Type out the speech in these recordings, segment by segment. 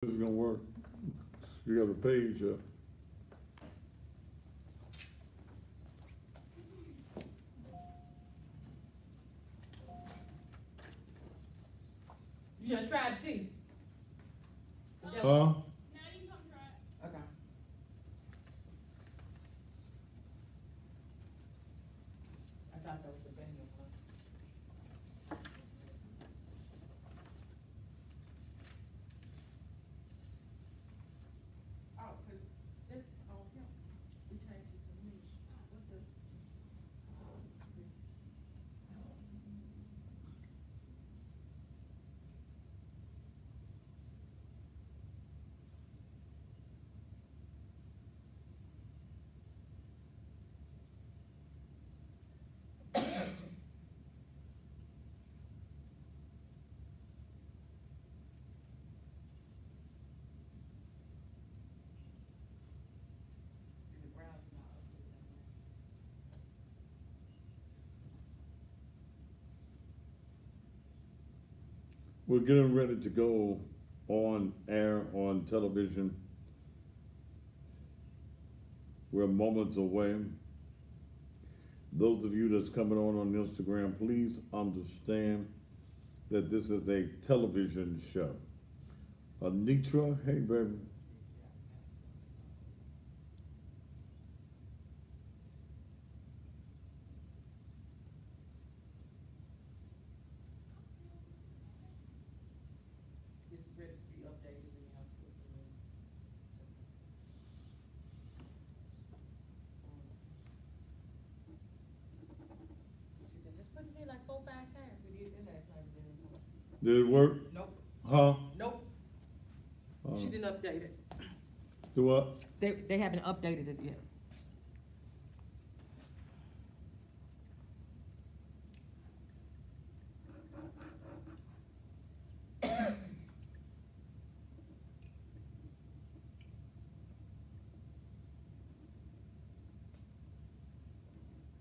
This is gonna work. You have a page up. You just tried tea. Huh? Now you come try it. Okay. I thought that was a venue one. Oh, cause this on him. We changed it to me. What's the? See the ground is not updated on that. We're getting ready to go on air on television. We're moments away. Those of you that's coming on Instagram, please understand that this is a television show. Anitra, hey baby. It's ready to be updated in our system. She said, just put it in like 4, 5 times. We did that last night. It didn't come up. Did it work? Nope, Huh? nope. Uh, She didn't update it. Do what? They haven't updated it yet.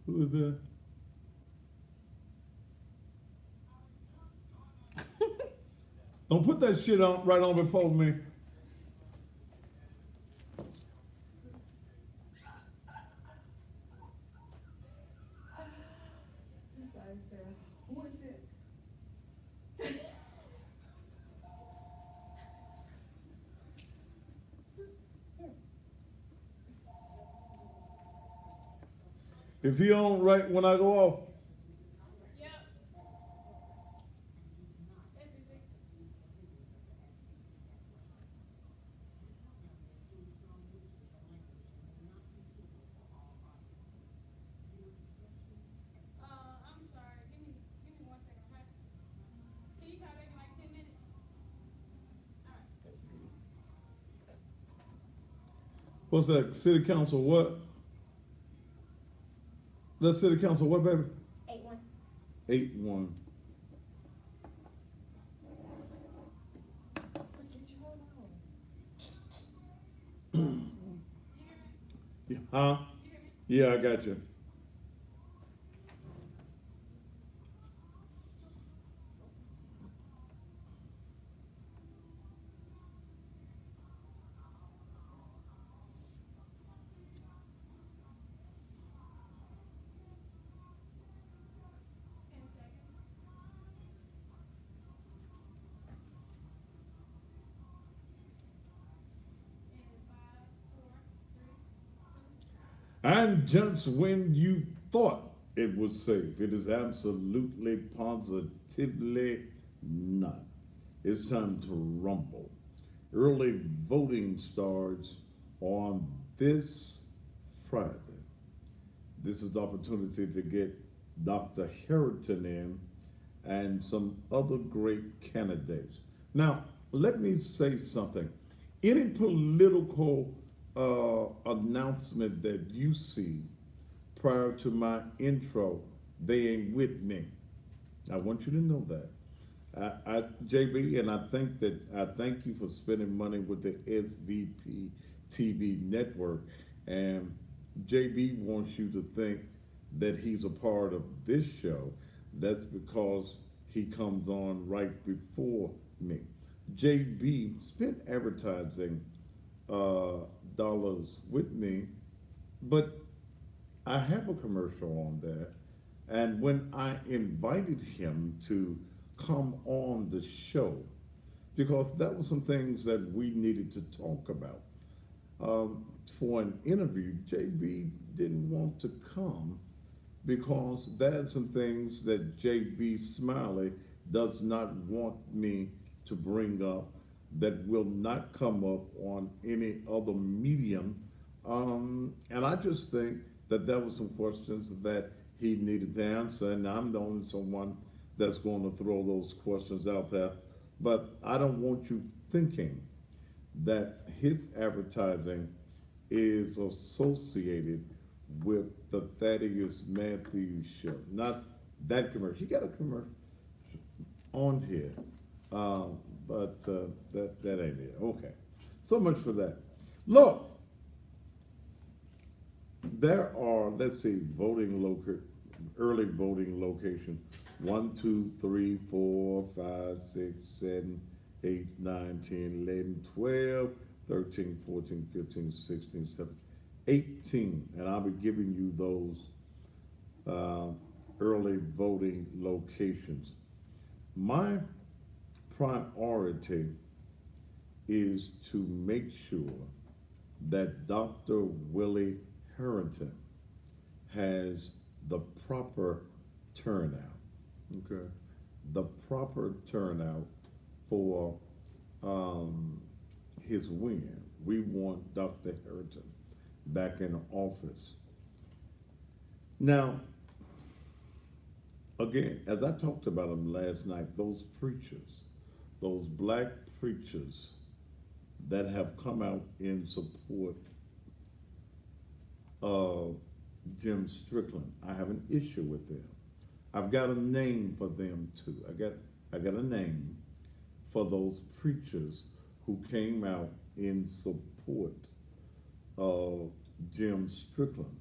Who is that? Don't put that shit on right on before me. Who is it? Is he on right when I go off? Yep. That's easy. I'm sorry. Give me 1 second, okay? Can you come back in like 10 minutes? What's that? City council what? That's city council what, baby? 8-1. 8-1. Yeah, huh? Yeah, I got you. And just when you thought it was safe, it is absolutely positively not. It's time to rumble. Early voting starts on this Friday. This is the opportunity to get Dr. Harrington in and some other great candidates. Now, let me say something. Any political announcement that you see prior to my intro, they ain't with me. I want you to know that. JB, and I thank you for spending money with the SVP TV network. And JB wants you to think that he's a part of this show. That's because he comes on right before me. JB spent advertising uh, dollars with me, but I have a commercial on there. And when I invited him to come on the show, because that was some things that we needed to talk about. For an interview, JB didn't want to come because there's some things that JB Smiley does not want me to bring up that will not come up on any other medium. And I just think that there were some questions that he needed to answer, and I'm the only someone that's going to throw those questions out there. But I don't want you thinking that his advertising is associated with the Thaddeus Matthews show. Not that commercial. He got a commercial on here, but that ain't it. Okay, so much for that. Look, there are, let's see, early voting locations. 1, 2, 3, 4, 5, 6, 7, 8, 9, 10, 11, 12, 13, 14, 15, 16, 17, 18. And I'll be giving you those early voting locations. My priority is to make sure that Dr. Willie Harrington has the proper turnout. Okay, the proper turnout for his win. We want Dr. Harrington back in office. Now, again, as I talked about him last night, those preachers, those black preachers that have come out in support of Jim Strickland, I have an issue with them. I've got a name for them too. I got a name for those preachers who came out in support of Jim Strickland.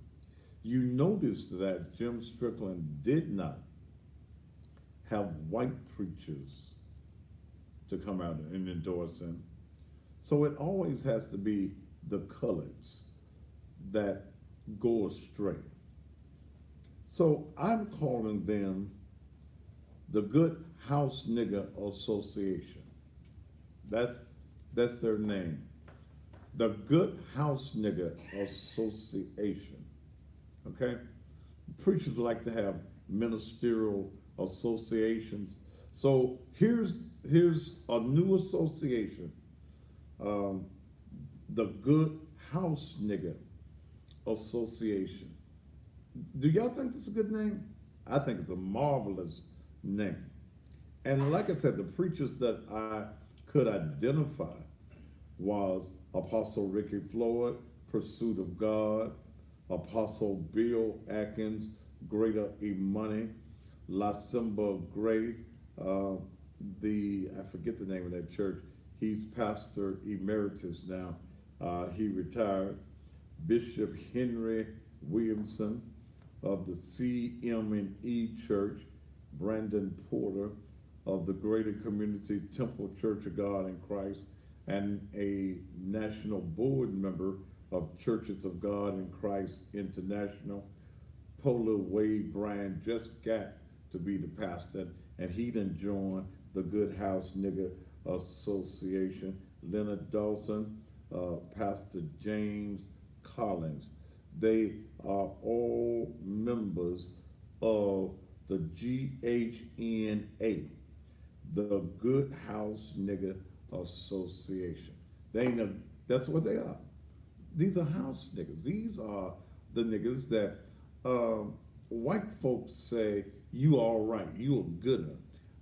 You noticed that Jim Strickland did not have white preachers to come out and endorse him. So it always has to be the coloreds that go astray. So I'm calling them the Good House Nigger Association. That's their name. The Good House Nigger Association. Okay? Preachers like to have ministerial associations. So here's a new association. The Good House Nigger Association. Do y'all think this is a good name? I think it's a marvelous name. And like I said, the preachers that I could identify was Apostle Ricky Floyd, Pursuit of God, Apostle Bill Atkins, Greater Imani, La Simba Gray, I forget the name of that church. He's pastor emeritus now. He retired. Bishop Henry Williamson of the CM&E Church, Brandon Porter of the Greater Community Temple Church of God in Christ, and a national board member of Churches of God in Christ International. Polo Wade Bryan just got to be the pastor, and he done joined the Good House Nigger Association. Leonard Dawson, Pastor James Collins. They are all members of the GHNA, the Good House Nigger Association. That's what they are. These are house niggas. These are the niggas that white folks say, you all right, you a gooder.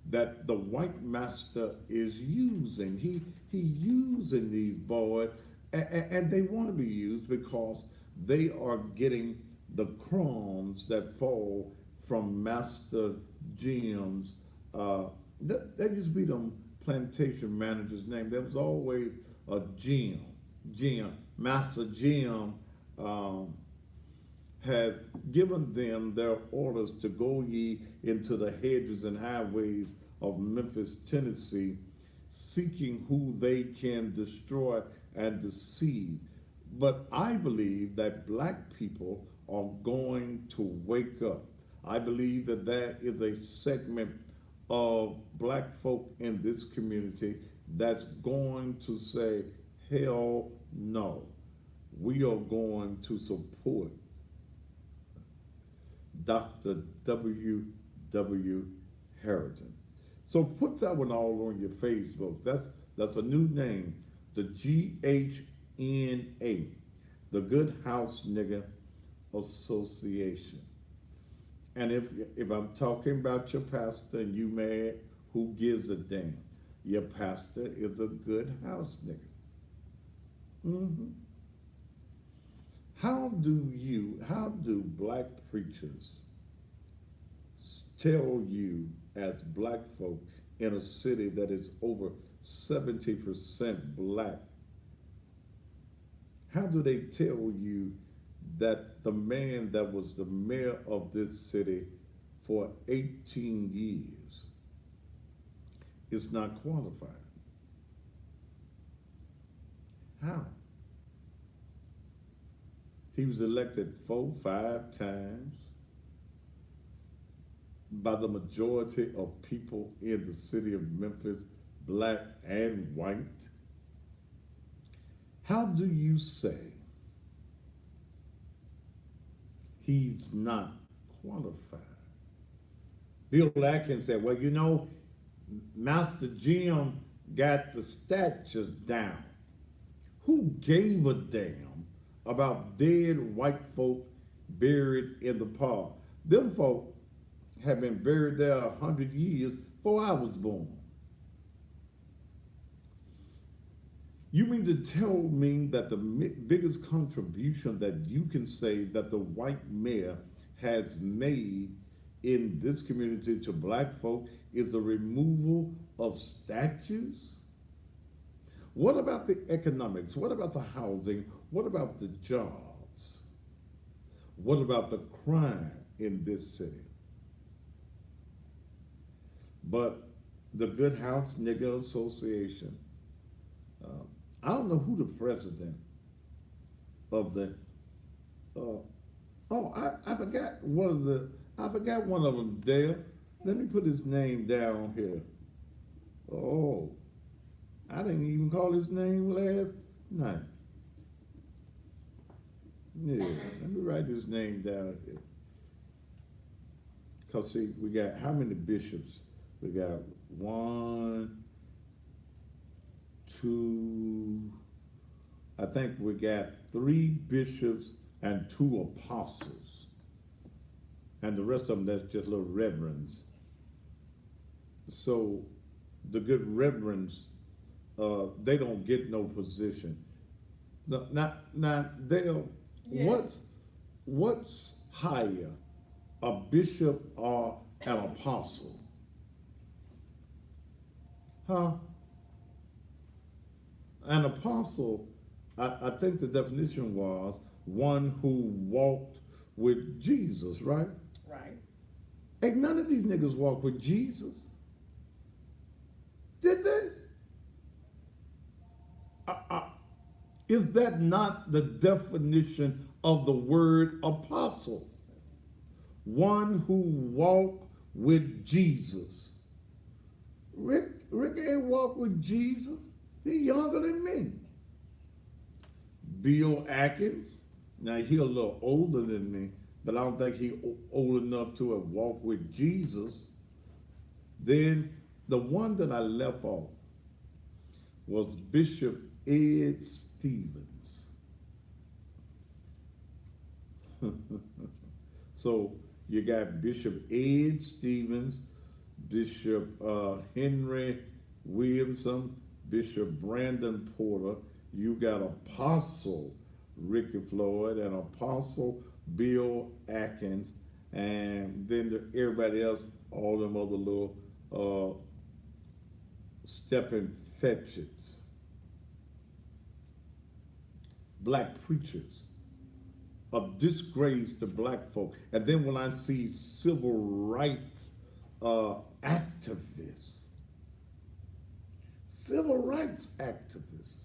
That the white master is using. He using these boys, and they want to be used because they are getting the crumbs that fall from Master Jim's. That used to be them plantation manager's name. There was always a Jim. Master Jim has given them their orders to go ye into the hedges and highways of Memphis, Tennessee, seeking who they can destroy and deceive. But I believe that black people are going to wake up. I believe that there is a segment of black folk in this community that's going to say, hell no. We are going to support Dr. W. W. Harrington. So put that one all on your Facebook. That's a new name, the GHNA, the Good House Nigga Association. And if I'm talking about your pastor and you mad, who gives a damn? Your pastor is a good house nigga. Mm-hmm. How do black preachers tell you as black folk in a city that is over 70% black, how do they tell you that the man that was the mayor of this city for 18 years is not qualified? How? He was elected 4, 5 times by the majority of people in the city of Memphis, black and white. How do you say he's not qualified? Bill Atkins said, well, you know, Master Jim got the statutes down. Who gave a damn about dead white folk buried in the park? Them folk have been buried there 100 years before I was born. You mean to tell me that the biggest contribution that you can say that the white mayor has made in this community to black folk is the removal of statues? What about the economics? What about the housing? What about the jobs? What about the crime in this city? But the Good House Nigga Association, I don't know who the president of the, I forgot one of them, Dale. Let me put his name down here. Oh, I didn't even call his name last night. Yeah, let me write his name down here. Because, see, we got how many bishops? We got 1, 2, I think we got 3 bishops and 2 apostles. And the rest of them, that's just little reverends. So the good reverends, they don't get no position. Now Dale, Yes. what's higher, a bishop or an apostle? Huh? An apostle, I think the definition was one who walked with Jesus, right? Right. Ain't none of these niggas walk with Jesus. Did they? Is that not the definition of the word apostle? One who walked with Jesus. Rick ain't walked with Jesus. He younger than me. Bill Atkins, now he a little older than me, but I don't think he old enough to have walked with Jesus. Then the one that I left off was Bishop Ed Stevens. So you got Bishop Ed Stevens, Bishop Henry Williamson, Bishop Brandon Porter. You got Apostle Ricky Floyd and Apostle Bill Atkins, and then everybody else, all them other little stepping fetches. Black preachers, a disgrace to black folk. And then when I see civil rights activists civil rights activist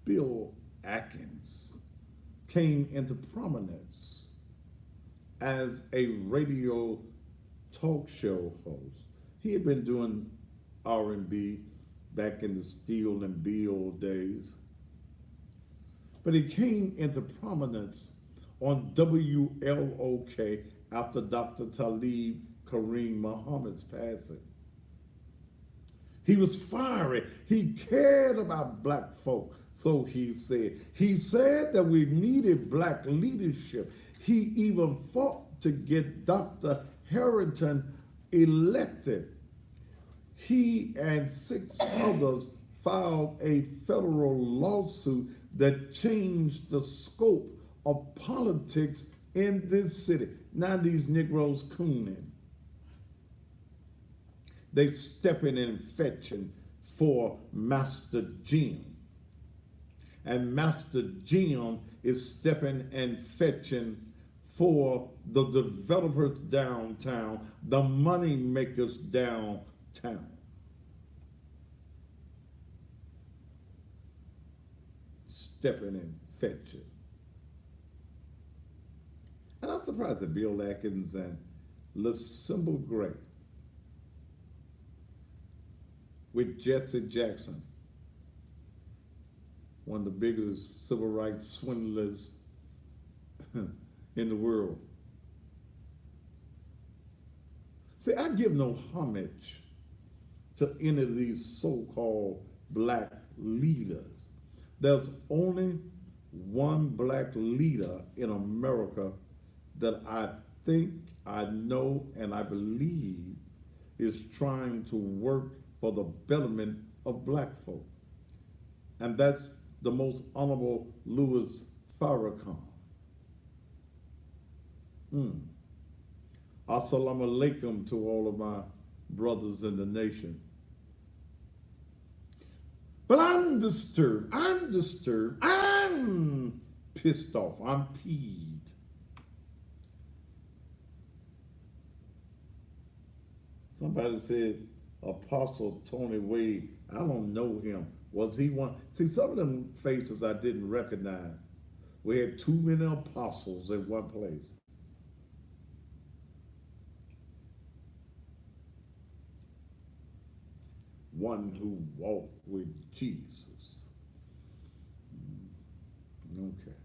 Bill Atkins came into prominence as a radio talk show host. He had been doing R&B back in the Steel and Bill days, but he came into prominence on WLOK after Dr. Talib Kareem Muhammad's passing. He was fiery. He cared about black folk, so he said. He said that we needed black leadership. He even fought to get Dr. Harrington elected. He and 6 others filed a federal lawsuit that changed the scope of politics in this city. Now these Negroes cooning. They stepping and fetching for Master Jim. And Master Jim is stepping and fetching for the developers downtown, the money makers downtown. Stepping and fetching. And I'm surprised that Bill Atkins and LaSimba Gray with Jesse Jackson, one of the biggest civil rights swindlers in the world. See, I give no homage to any of these so-called black leaders. There's only one black leader in America that I think, I know, and I believe is trying to work for the betterment of black folk. And that's the most honorable Louis Farrakhan. Assalamu alaikum to all of my brothers in the nation. But I'm disturbed. I'm pissed off. I'm peeved. Somebody said Apostle Tony Wade. I don't know him. Was he one? See, some of them faces I didn't recognize. We had too many apostles in one place. One who walked with Jesus. Okay.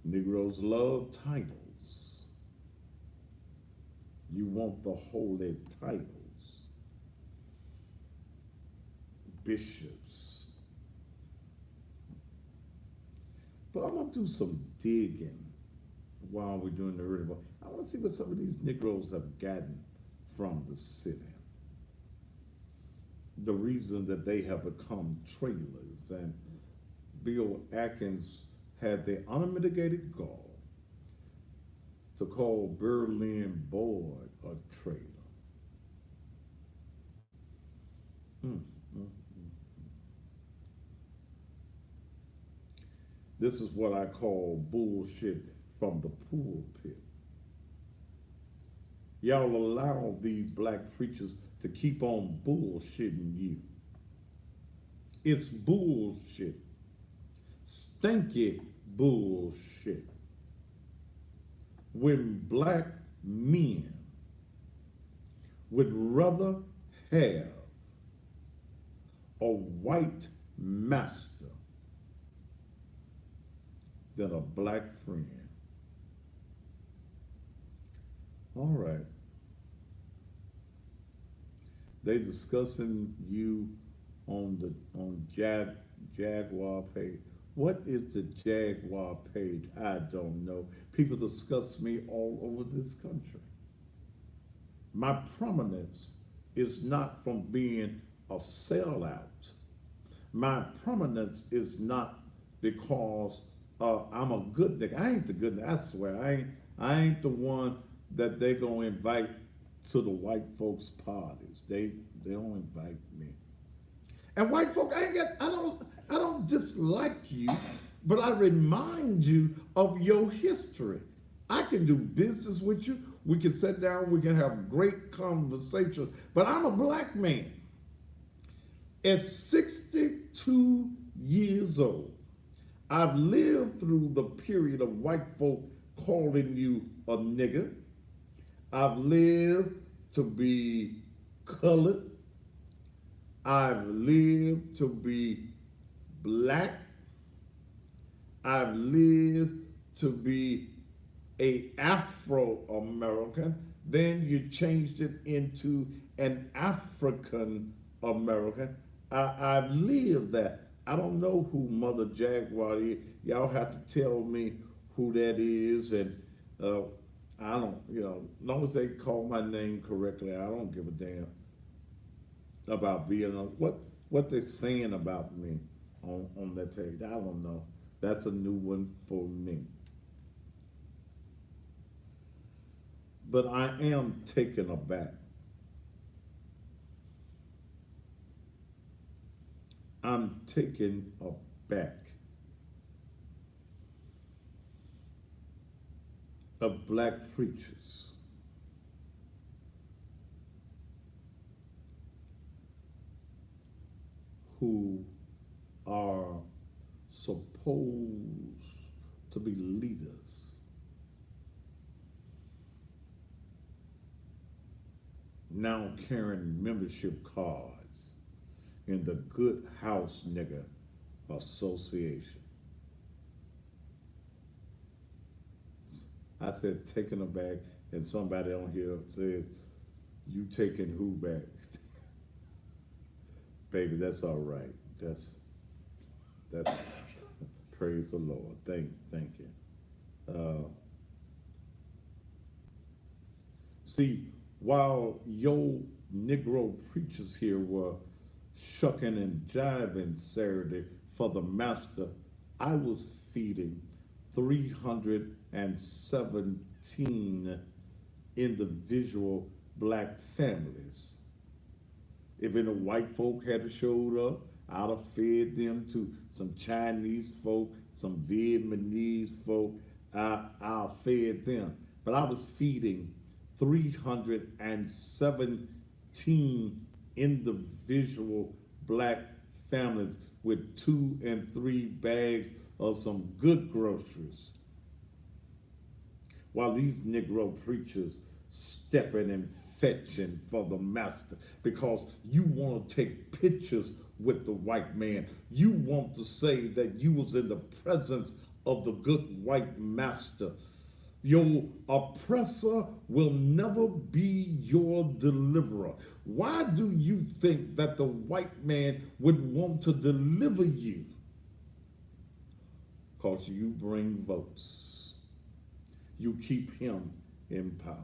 Negroes love titles. You want the holy titles. Bishops. But I'm going to do some digging while we're doing the early vote. I want to see what some of these Negroes have gotten from the city. The reason that they have become trailers. And Bill Atkins had the unmitigated gall to call Berlin Boyd a traitor. This is what I call bullshit from the pulpit. Y'all allow these black preachers to keep on bullshitting you. It's bullshit. Stinky bullshit. When black men would rather have a white master than a black friend. All right. They discussing you on Jaguar page. What is the Jaguar page? I don't know. People discuss me all over this country. My prominence is not from being a sellout. My prominence is not because I'm a good nigga. I ain't the good nigga. I swear, I ain't the one that they gonna invite to the white folks' parties. They don't invite me. And white folk, I don't dislike you, but I remind you of your history. I can do business with you. We can sit down, we can have great conversations. But I'm a black man. At 62 years old, I've lived through the period of white folk calling you a nigger. I've lived to be colored. I've lived to be black. I've lived to be a Afro-American. Then you changed it into an African American. I've lived that. I don't know who Mother Jaguar is. Y'all have to tell me who that is. And I don't, as long as they call my name correctly, I don't give a damn about being what they're saying about me on that page. I don't know. That's a new one for me. But I am taken aback. I'm taken aback of black preachers who are supposed to be leaders now carrying membership cards in the Good House Nigger Association. I said taking aback, and somebody on here says, you taking who back? Baby, that's all right. That's praise the Lord. Thank you. See, while your Negro preachers here were shucking and jiving Saturday for the master, I was feeding 317 individual black families. If any white folk had showed up, I'd have fed them to some Chinese folk, some Vietnamese folk. I fed them. But I was feeding 317 individual black families with 2 and 3 bags of some good groceries. While these Negro preachers stepping and fetching for the master, because you want to take pictures with the white man. You want to say that you was in the presence of the good white master. Your oppressor will never be your deliverer. Why do you think that the white man would want to deliver you? Because you bring votes. You keep him in power.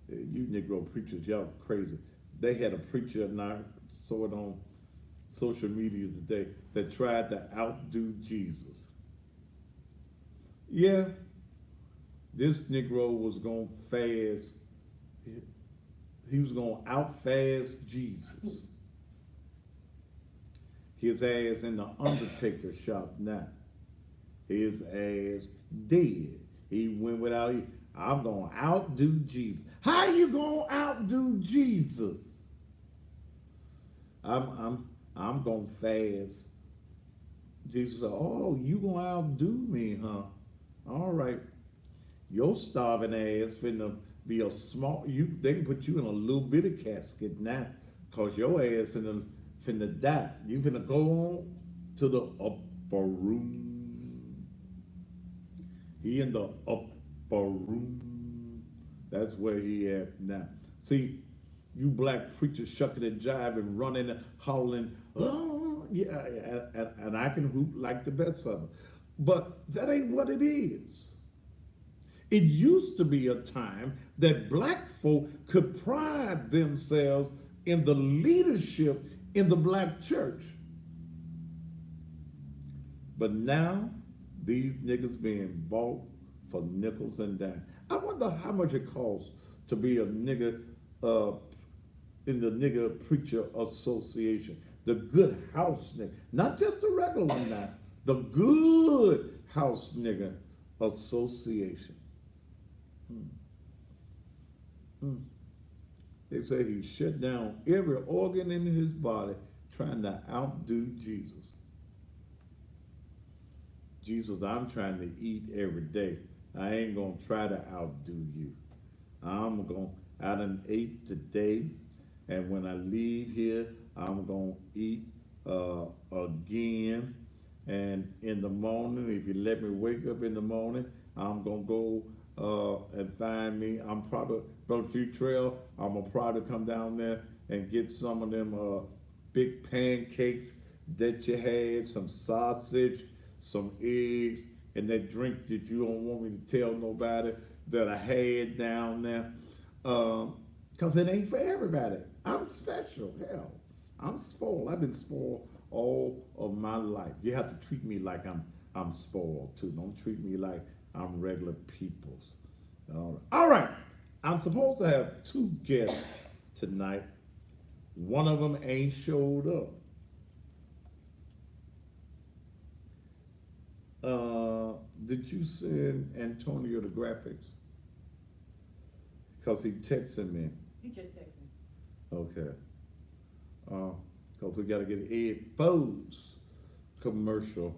You Negro preachers, y'all crazy. They had a preacher, and I saw it on social media today, that tried to outdo Jesus. Yeah, this Negro was going to fast. He was going to outfast Jesus. His ass in the undertaker shop now. His ass dead. He went without eating. I'm going to outdo Jesus. How you going to outdo Jesus? I'm going to fast. Jesus said, oh, you going to outdo me, huh? All right. Your starving ass finna be a small, they can put you in a little bitty casket now, because your ass finna die. You finna go on to the upper room. He in the upper room. That's where he at now. See, you black preachers shucking and jiving, running and hollering, oh, yeah, and I can hoop like the best of them. But that ain't what it is. It used to be a time that black folk could pride themselves in the leadership in the black church. But now, these niggas being bought for nickels and dimes. I wonder how much it costs to be a nigga in the Nigger Preacher Association. The Good House Nigger. Not just the regular one now. The Good House Nigger Association. Hmm. Hmm. They say he shut down every organ in his body trying to outdo Jesus. Jesus, I'm trying to eat every day. I ain't gonna try to outdo you. I'm going, I done ate today, and when I leave here, I'm gonna eat again. And in the morning, if you let me wake up in the morning, I'm gonna go and find me. I'm probably Brother Futrell. I'm gonna probably come down there and get some of them big pancakes that you had, some sausage, some eggs, and that drink that you don't want me to tell nobody that I had down there. Because it ain't for everybody. I'm special. Hell, I'm spoiled. I've been spoiled all of my life. You have to treat me like I'm spoiled too. Don't treat me like I'm regular people's. All right. I'm supposed to have two guests tonight. One of them ain't showed up. Did you send Antonio the graphics? Because he texted me. You just texted me. Okay. Because we got to get Ed Fode's commercial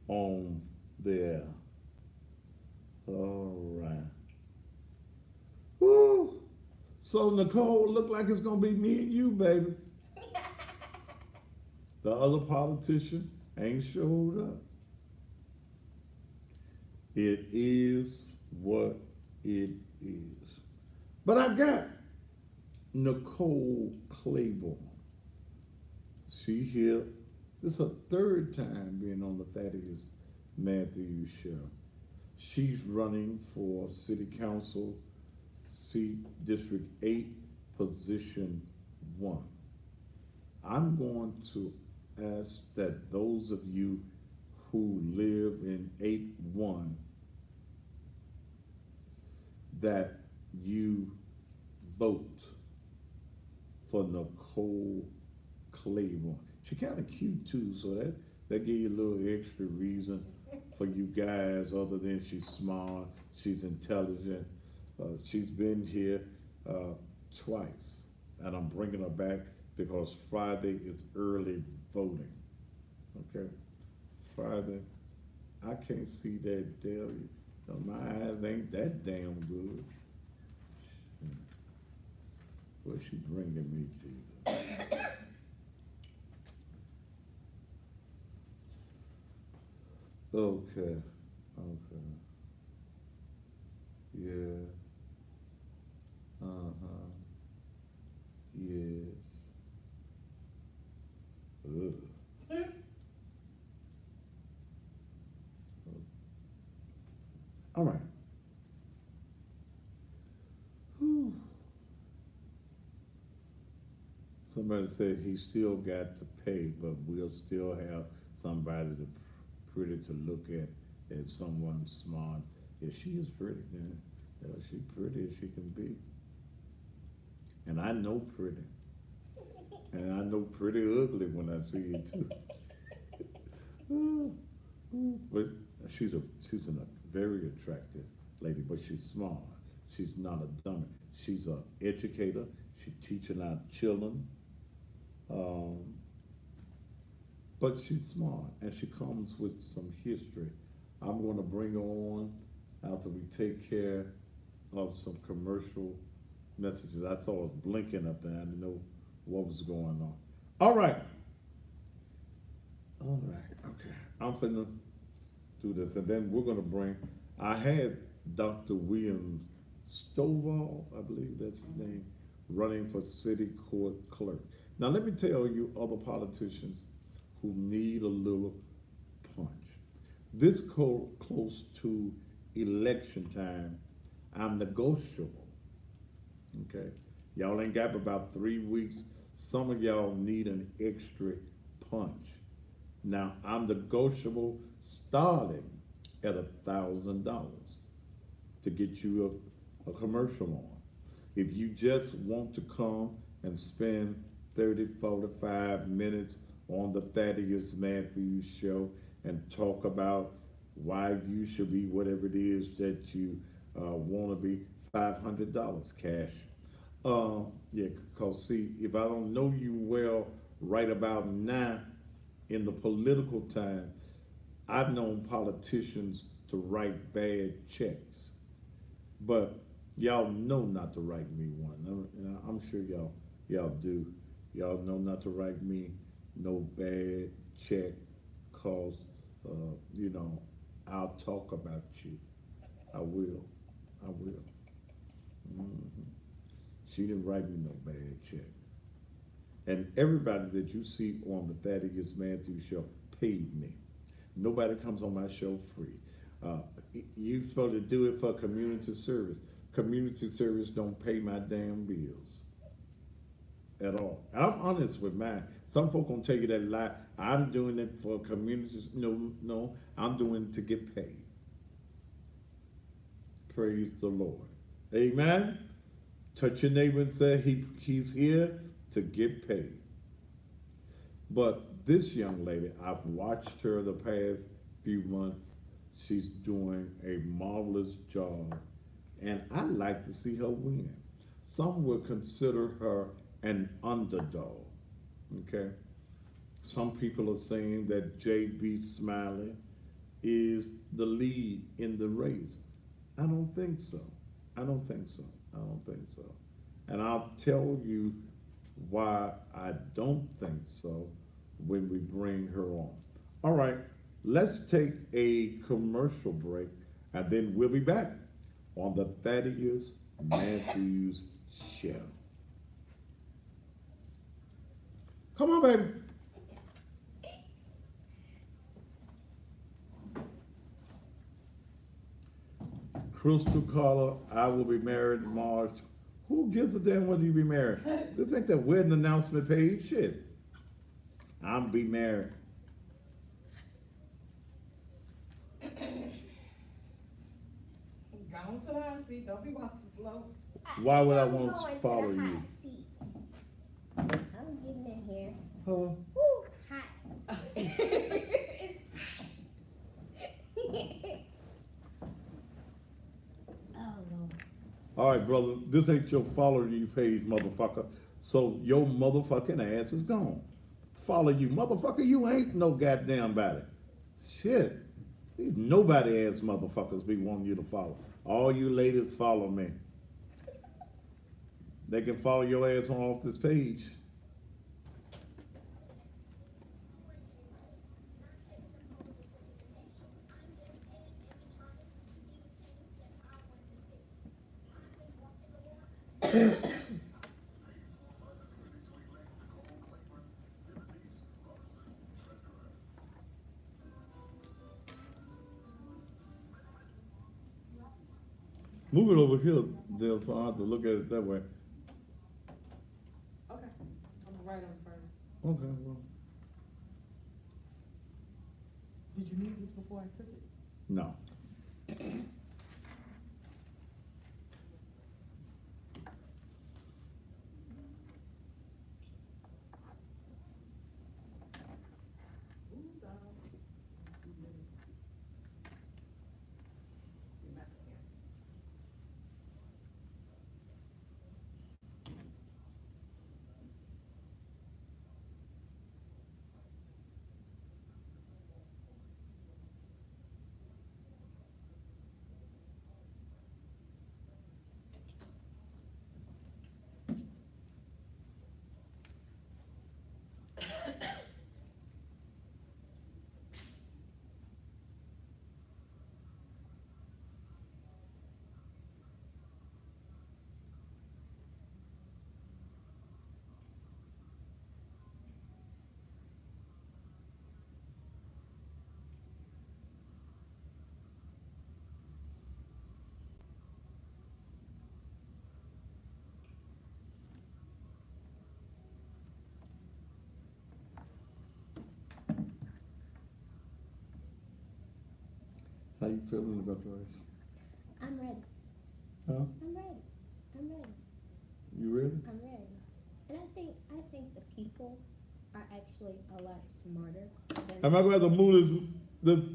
on there. All right. Woo. So Nicole, look like it's gonna be me and you, baby. The other politician ain't showed up. It is what it is. But I got Nicole Claiborne. She here. This is her third time being on the Thaddeus Matthews show. She's running for City Council seat District 8, Position 1. I'm going to ask that those of you who live in 8-1 that you vote for Nicole Claiborne. She kind of cute too, so that gave you a little extra reason for you guys, other than she's smart, she's intelligent. She's been here twice, and I'm bringing her back because Friday is early voting. Okay, Friday. I can't see that there. My eyes ain't that damn good. What's she bringing me, Jesus? Okay, okay. Yeah. Uh-huh. Yes. Ugh. All right. Whew. Somebody said he still got to pay, but we'll still have somebody to pretty to look at someone smart. Yeah, she is pretty, man. Yeah, she pretty as she can be. And I know pretty. And I know pretty ugly when I see it too. But she's a very attractive lady, but she's smart. She's not a dummy. She's an educator. She's teaching our children. But she's smart, and she comes with some history. I'm going to bring her on after we take care of some commercial messages. I saw it blinking up there. I didn't know what was going on. All right. Okay. I'm finna do this, and then we're going to bring. I had Dr. William Stovall, I believe that's his name, running for city court clerk. Now, let me tell you other politicians who need a little punch. This close to election time, I'm negotiable. Okay? Y'all ain't got about 3 weeks. Some of y'all need an extra punch. Now, I'm negotiable starting at $1,000 to get you a commercial on. If you just want to come and spend 30, 45 minutes on the Thaddeus Matthews show and talk about why you should be whatever it is that you want to be. $500 cash. Yeah, because see, if I don't know you well right about now in the political time, I've known politicians to write bad checks, but y'all know not to write me one. I'm sure y'all do. Y'all know not to write me no bad check, cause you know I'll talk about you. I will. I will. Mhm. She didn't write me no bad check. And everybody that you see on the Thaddeus Matthews show paid me. Nobody comes on my show free. Uh, you supposed to do it for community service. Community service don't pay my damn bills at all. And I'm honest with mine. Some folk gonna tell you that lie. I'm doing it for communities. No, no, I'm doing it to get paid. Praise the Lord. Amen. Touch your neighbor and say he's here to get paid. But this young lady, I've watched her the past few months. She's doing a marvelous job, and I like to see her win. Some would consider her an underdog. Okay, some people are saying that JB Smiley is the lead in the race. I don't think so. I don't think so. I don't think so. And I'll tell you why I don't think so when we bring her on. All right, let's take a commercial break and then we'll be back on the Thaddeus Matthews Show. Come on, baby. Crystal Carter, I will be married in March. Who gives a damn whether you be married? This ain't that wedding announcement page. Shit. I'm be married. Go on to the hot seat, don't be walking slow. Why would I I'm want to going follow the you? hot seat. I'm getting in here. Huh? Woo, hot. It's hot. Oh Lord. All right, brother. This ain't your follow you page, motherfucker. So your motherfucking ass is gone. Follow you, motherfucker. You ain't no goddamn body. Shit. These nobody ass motherfuckers be wanting you to follow. All you ladies follow me. They can follow your ass on off this page. Move it over here, Dale, so I have to look at it that way. Okay, I'm gonna write on it first. Okay, well, Did you need this before I took it? no. Ooh, dog. It's too many. You're not the camera. How you feeling about the race? I'm ready. Huh? I'm ready. I'm ready. You ready? I'm ready. And I think the people are actually a lot smarter than Am I going to have to move this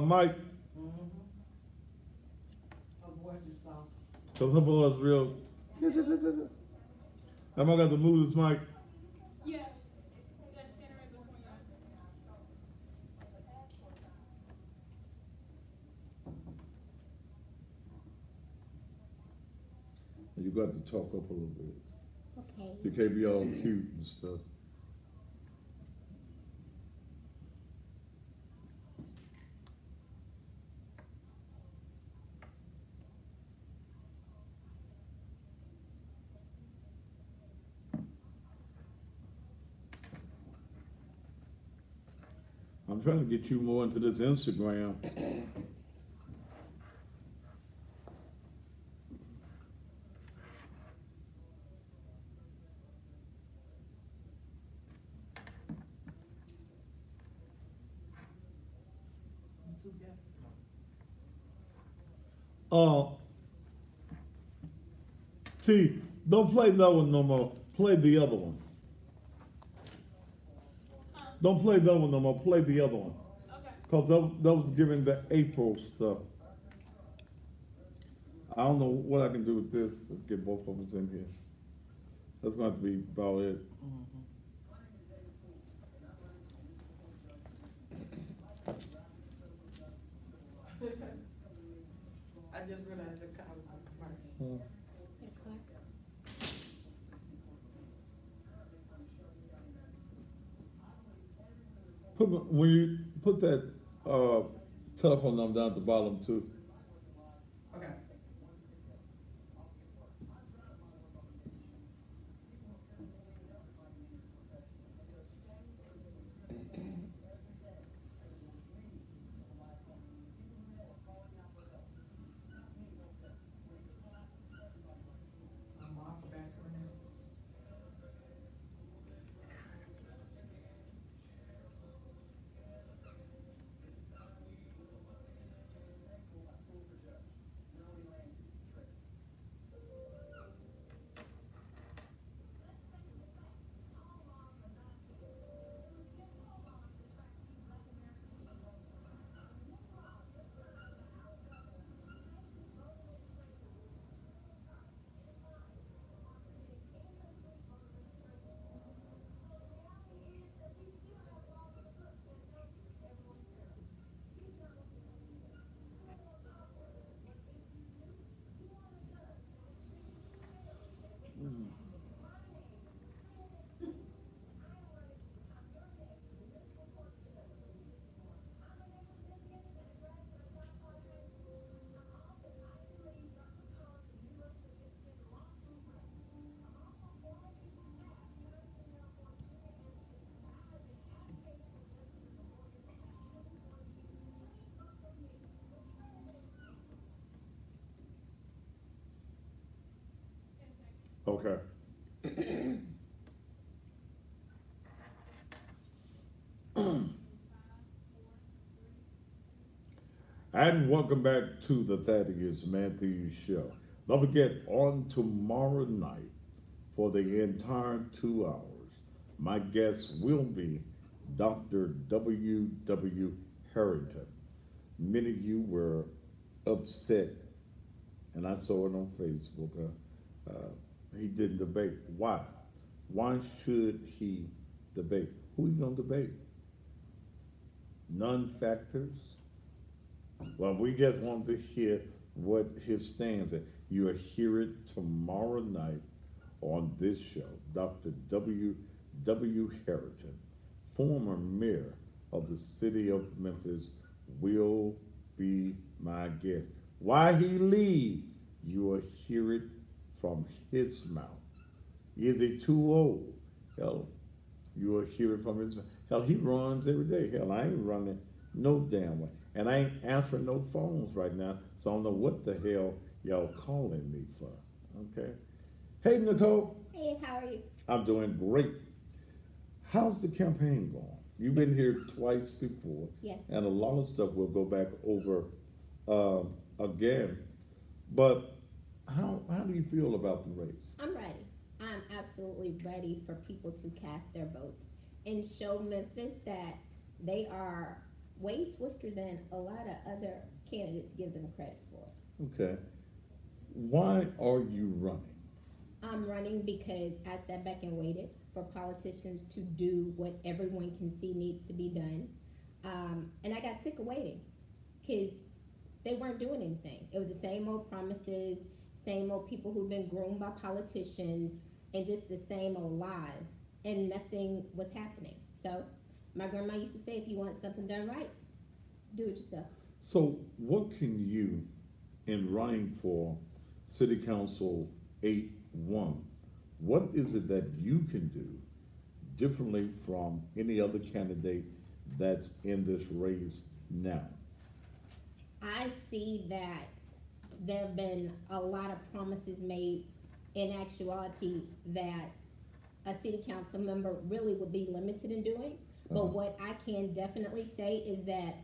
mic? Cause her voice real. Am I got to move this mic? Yeah. That's center in between y'all. You got to talk up a little bit. Okay. You can't be all cute and stuff. I'm trying to get you more into this Instagram. Uh, T, don't play that one no more. Play the other one. Don't play that one no more. Play the other one. Okay. Cause that was giving the April stuff. I don't know what I can do with this to get both of us in here. That's going to be about it. I just realized your car was on commercial. When you put that telephone number down at the bottom too. Okay. I'm off back for now. Okay. And welcome back to the Thaddeus Matthews Show. Don't forget, on tomorrow night, for the entire 2 hours, my guest will be Dr. W. Harrington. Many of you were upset, and I saw it on Facebook. He didn't debate. Why? Why should he debate? Who you gonna debate? Non-factors? Well, we just want to hear what his stance is. You'll hear it tomorrow night on this show. Dr. W. Harrington, former mayor of the city of Memphis, will be my guest. Why he leave? You will hear it from his mouth. Is he too old? Hell, you will hear it from his mouth. Hell, he runs every day. Hell, I ain't running no damn way. And I ain't answering no phones right now, so I don't know what the hell y'all calling me for. Okay? Hey, Nicole. Hey, how are you? I'm doing great. How's the campaign going? You've been here twice before. Yes. And a lot of stuff we'll go back over again. But how do you feel about the race? I'm ready. I'm absolutely ready for people to cast their votes and show Memphis that they are way swifter than a lot of other candidates give them credit for. Okay. why are you running? I'm running because I sat back and waited for politicians to do what everyone can see needs to be done. And I got sick of waiting because they weren't doing anything. It was the same old promises, same old people who've been groomed by politicians, and just the same old lies, and nothing was happening. So my grandma used to say, if you want something done right, do it yourself. So what can you, in running for City Council 8-1, what is it that you can do differently from any other candidate that's in this race now? I see that there have been a lot of promises made in actuality that a city council member really would be limited in doing. But what I can definitely say is that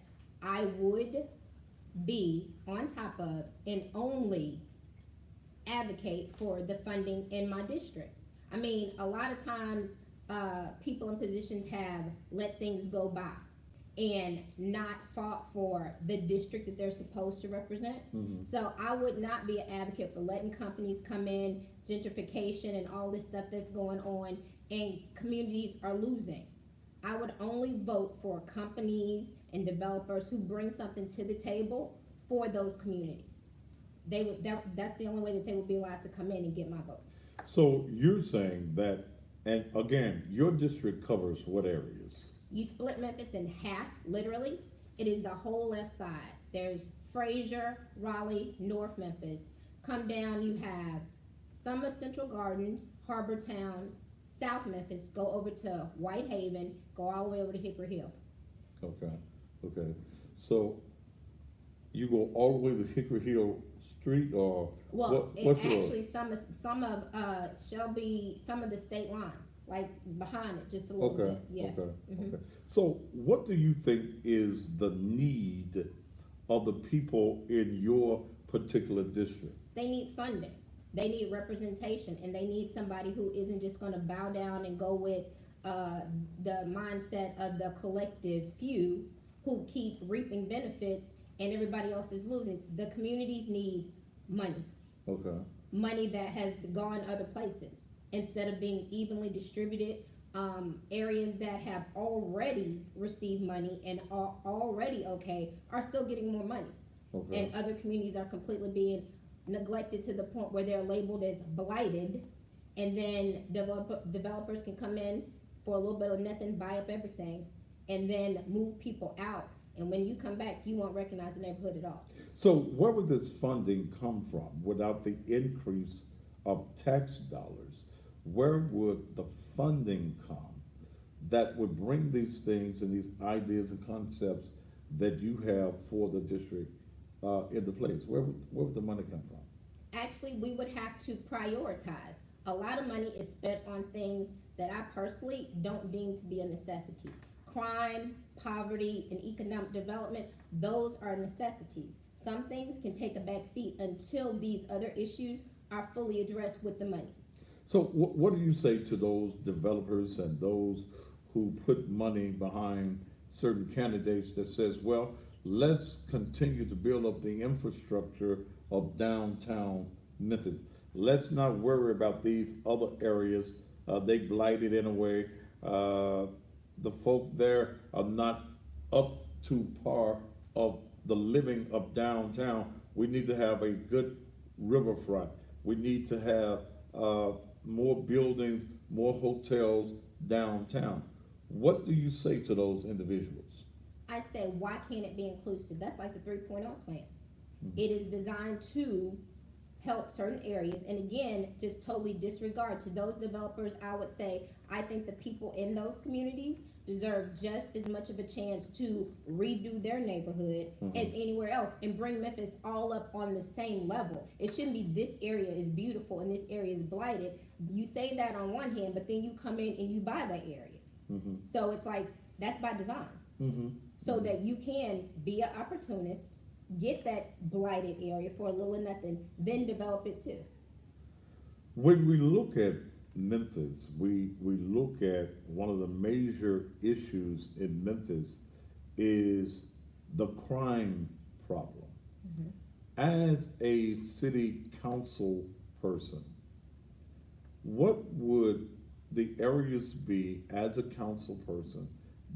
I would be on top of and only advocate for the funding in my district. I mean, a lot of times, people in positions have let things go by and not fought for the district that they're supposed to represent. Mm-hmm. So I would not be an advocate for letting companies come in, gentrification and all this stuff that's going on, and communities are losing. I would only vote for companies and developers who bring something to the table for those communities. That's the only way that they would be allowed to come in and get my vote. So you're saying that, and again, your district covers what areas? You split Memphis in half, literally. It is the whole left side. There's Fraser, Raleigh, North Memphis. Come down, you have some of Central Gardens, Harbor Town, South Memphis, go over to Whitehaven, go all the way over to Hickory Hill. Okay. So you go all the way to Hickory Hill Street, or Well, what's your? actually, some of Shelby, some of the state line, like behind it, just a little Okay, bit. Yeah. okay, Mhm. okay. So what do you think is the need of the people in your particular district? They need funding. They need representation, and they need somebody who isn't just going to bow down and go with the mindset of the collective few who keep reaping benefits and everybody else is losing. The communities need money. Okay. Money that has gone other places instead of being evenly distributed. Areas that have already received money and are already okay are still getting more money. Okay. And other communities are completely being neglected to the point where they're labeled as blighted, and then developers can come in for a little bit of nothing, buy up everything, and then move people out. And when you come back, you won't recognize the neighborhood at all. So where would this funding come from without the increase of tax dollars? Where would the funding come that would bring these things and these ideas and concepts that you have for the district into place? Where would the money come from? Actually, we would have to prioritize. A lot of money is spent on things that I personally don't deem to be a necessity. Crime, poverty, and economic development, those are necessities. Some things can take a back seat until these other issues are fully addressed with the money. So what do you say to those developers and those who put money behind certain candidates that says, well, let's continue to build up the infrastructure of downtown Memphis. Let's not worry about these other areas. They blighted in a way. The folk there are not up to par of the living of downtown. We need to have a good riverfront. We need to have more buildings, more hotels downtown. What do you say to those individuals? I say, why can't it be inclusive? That's like the 3.0 plan. It is designed to help certain areas, and again, just totally disregard to those developers. I would say, I think the people in those communities deserve just as much of a chance to redo their neighborhood as anywhere else and bring Memphis all up on the same level. It shouldn't be this area is beautiful and this area is blighted. You say that on one hand, but then you come in and you buy that area. So it's like, that's by design. So that you can be an opportunist, get that blighted area for a little or nothing, then develop it too. When we look at Memphis, we look at one of the major issues in Memphis is the crime problem. As a city council person, what would the areas be as a council person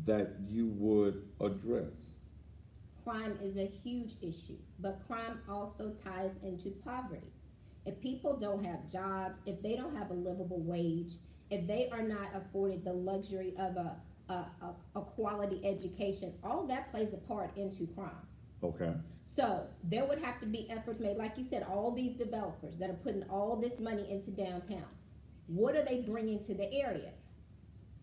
that you would address? Crime is a huge issue, but crime also ties into poverty. If people don't have jobs, if they don't have a livable wage, if they are not afforded the luxury of a quality education, all that plays a part into crime. Okay. So there would have to be efforts made, like you said, all these developers that are putting all this money into downtown. What are they bringing to the area?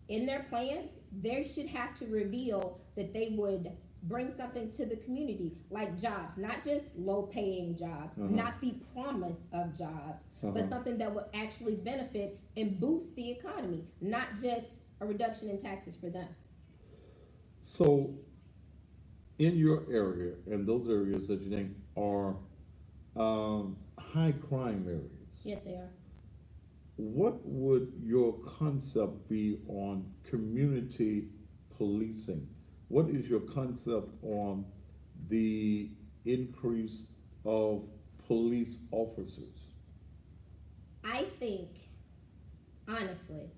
In their plans, they should have to reveal that they would bring something to the community, like jobs, not just low-paying jobs, not the promise of jobs, but something that would actually benefit and boost the economy, not just a reduction in taxes for them. So, in your area, and those areas that you named are high crime areas, Yes, they are. what would your concept be on community policing? What is your concept on the increase of police officers? I think, honestly,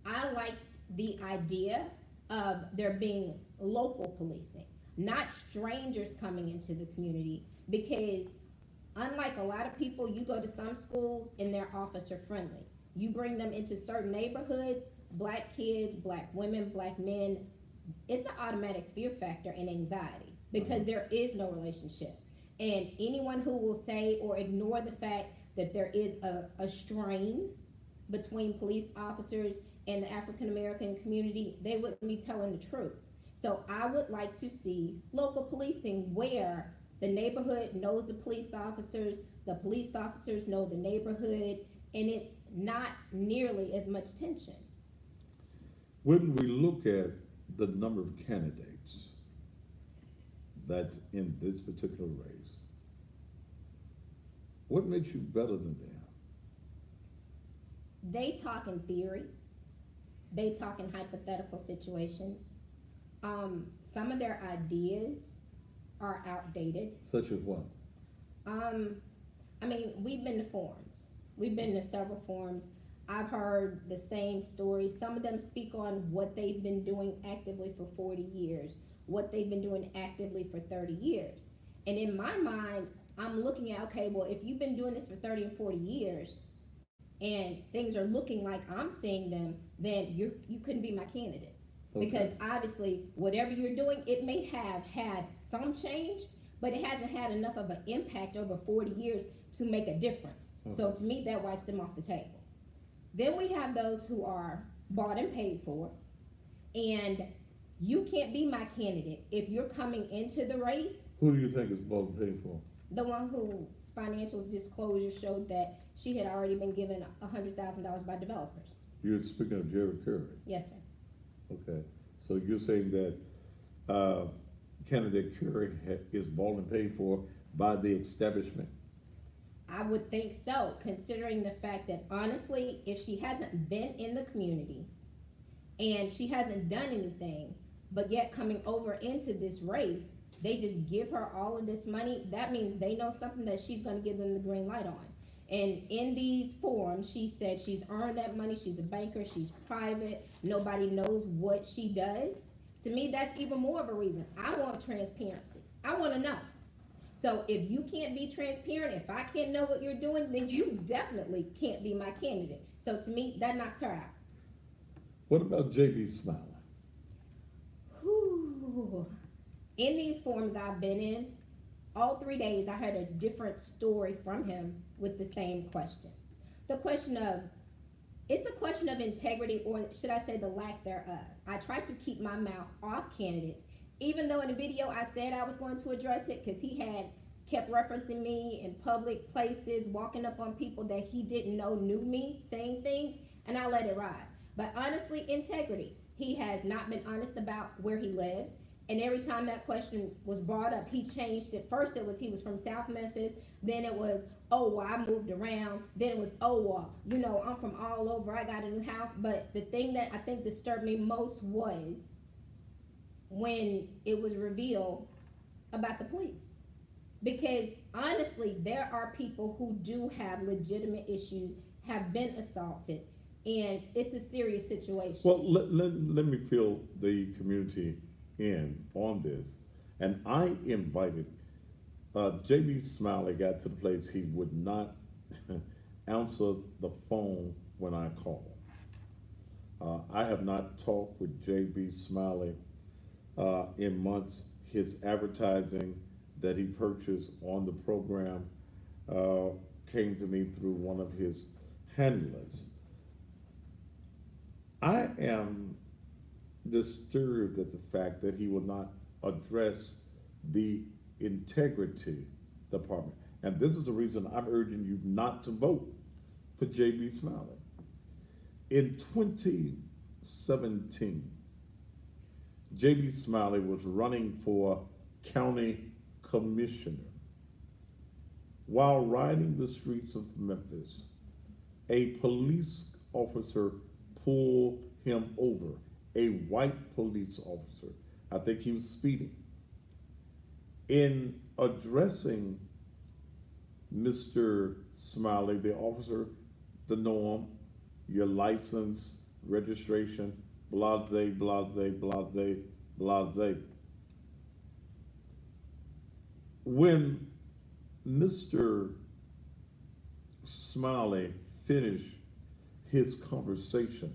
I liked the idea of there being local policing, not strangers coming into the community, because unlike a lot of people, you go to some schools and they're officer friendly. You bring them into certain neighborhoods, black kids, black women, black men, it's an automatic fear factor and anxiety because there is no relationship. And anyone who will say or ignore the fact that there is a strain between police officers and the African American community, they wouldn't be telling the truth. So I would like to see local policing where the neighborhood knows the police officers know the neighborhood, and it's not nearly as much tension. When we look at the number of candidates that's in this particular race, what makes you better than them? They talk in theory, they talk in hypothetical situations. Some of their ideas are outdated. Such as what? I mean, we've been to forums. We've been to several forums. I've heard the same stories. Some of them speak on what they've been doing actively for 40 years, what they've been doing actively for 30 years. And in my mind, I'm looking at, okay, well, if you've been doing this for 30 and 40 years and things are looking like I'm seeing them, then you couldn't be my candidate. Okay. Because obviously, whatever you're doing, it may have had some change, but it hasn't had enough of an impact over 40 years to make a difference. Okay. So to me, that wipes them off the table. Then we have those who are bought and paid for, and you can't be my candidate if you're coming into the race. Who do you think is bought and paid for? The one whose financial disclosure showed that she had already been given $100,000 by developers. You're speaking of Jerry Curry. Yes, sir. Okay, so you're saying that candidate Curry is bought and paid for by the establishment? I would think so, considering the fact that honestly, if she hasn't been in the community and she hasn't done anything, but yet coming over into this race, they just give her all of this money, that means they know something that she's gonna give them the green light on. And in these forums, she said she's earned that money, she's a banker, she's private, nobody knows what she does. To me, that's even more of a reason. I want transparency. I wanna know. So if you can't be transparent, if I can't know what you're doing, then you definitely can't be my candidate. So to me, that knocks her out. What about JB Smiley? Whew. In these forums I've been in, all 3 days I heard a different story from him with the same question. The question of, it's a question of integrity, or should I say the lack thereof. I try to keep my mouth off candidates, even though in the video I said I was going to address it because he had kept referencing me in public places, walking up on people that he didn't know knew me, saying things, and I let it ride. But honestly, integrity. He has not been honest about where he lived. And every time that question was brought up, he changed it. First it was he was from South Memphis. Then it was, oh, well, I moved around. Then it was, oh, well, you know, I'm from all over. I got a new house. But the thing that I think disturbed me most was when it was revealed about the police. Because honestly, there are people who do have legitimate issues, have been assaulted, and it's a serious situation. Well, let me fill the community in on this. And I invited, JB Smiley got to the place he would not answer the phone when I called. I have not talked with JB Smiley in months. His advertising that he purchased on the program came to me through one of his handlers. I am disturbed at the fact that he will not address the integrity department. And this is the reason I'm urging you not to vote for JB Smiley. In 2017, JB Smiley was running for county commissioner. While riding the streets of Memphis, a police officer pulled him over, a white police officer. I think he was speeding. In addressing Mr. Smiley, the officer, the norm, your license, registration, blase, blase, blase, blase. When Mr. Smiley finished his conversation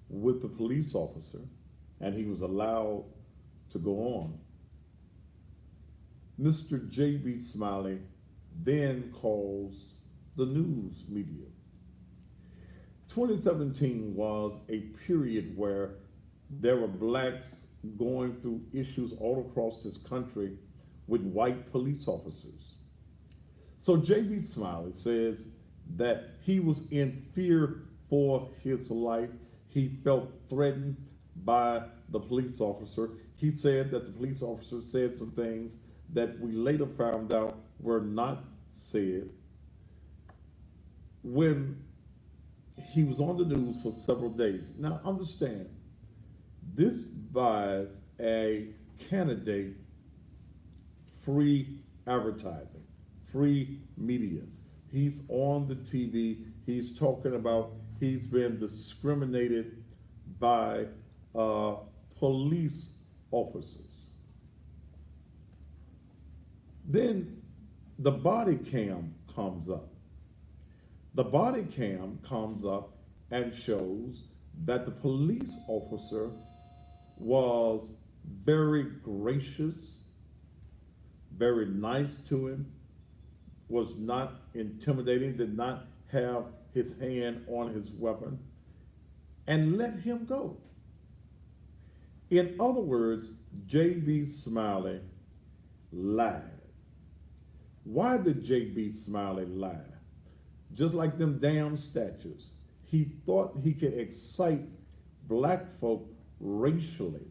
with the police officer, and he was allowed to go on, Mr. JB Smiley then calls the news media. 2017 was a period where there were blacks going through issues all across this country with white police officers. So JB Smiley says that he was in fear for his life. He felt threatened by the police officer. He said that the police officer said some things that we later found out were not said. When he was on the news for several days. Now understand, this buys a candidate free advertising, free media. He's on the TV, he's talking about he's been discriminated by police officers. Then the body cam comes up. The body cam comes up and shows that the police officer was very gracious, very nice to him, was not intimidating, did not have his hand on his weapon, and let him go. In other words, JB Smiley lied. Why did JB Smiley lie? Just like them damn statues. He thought he could excite black folk racially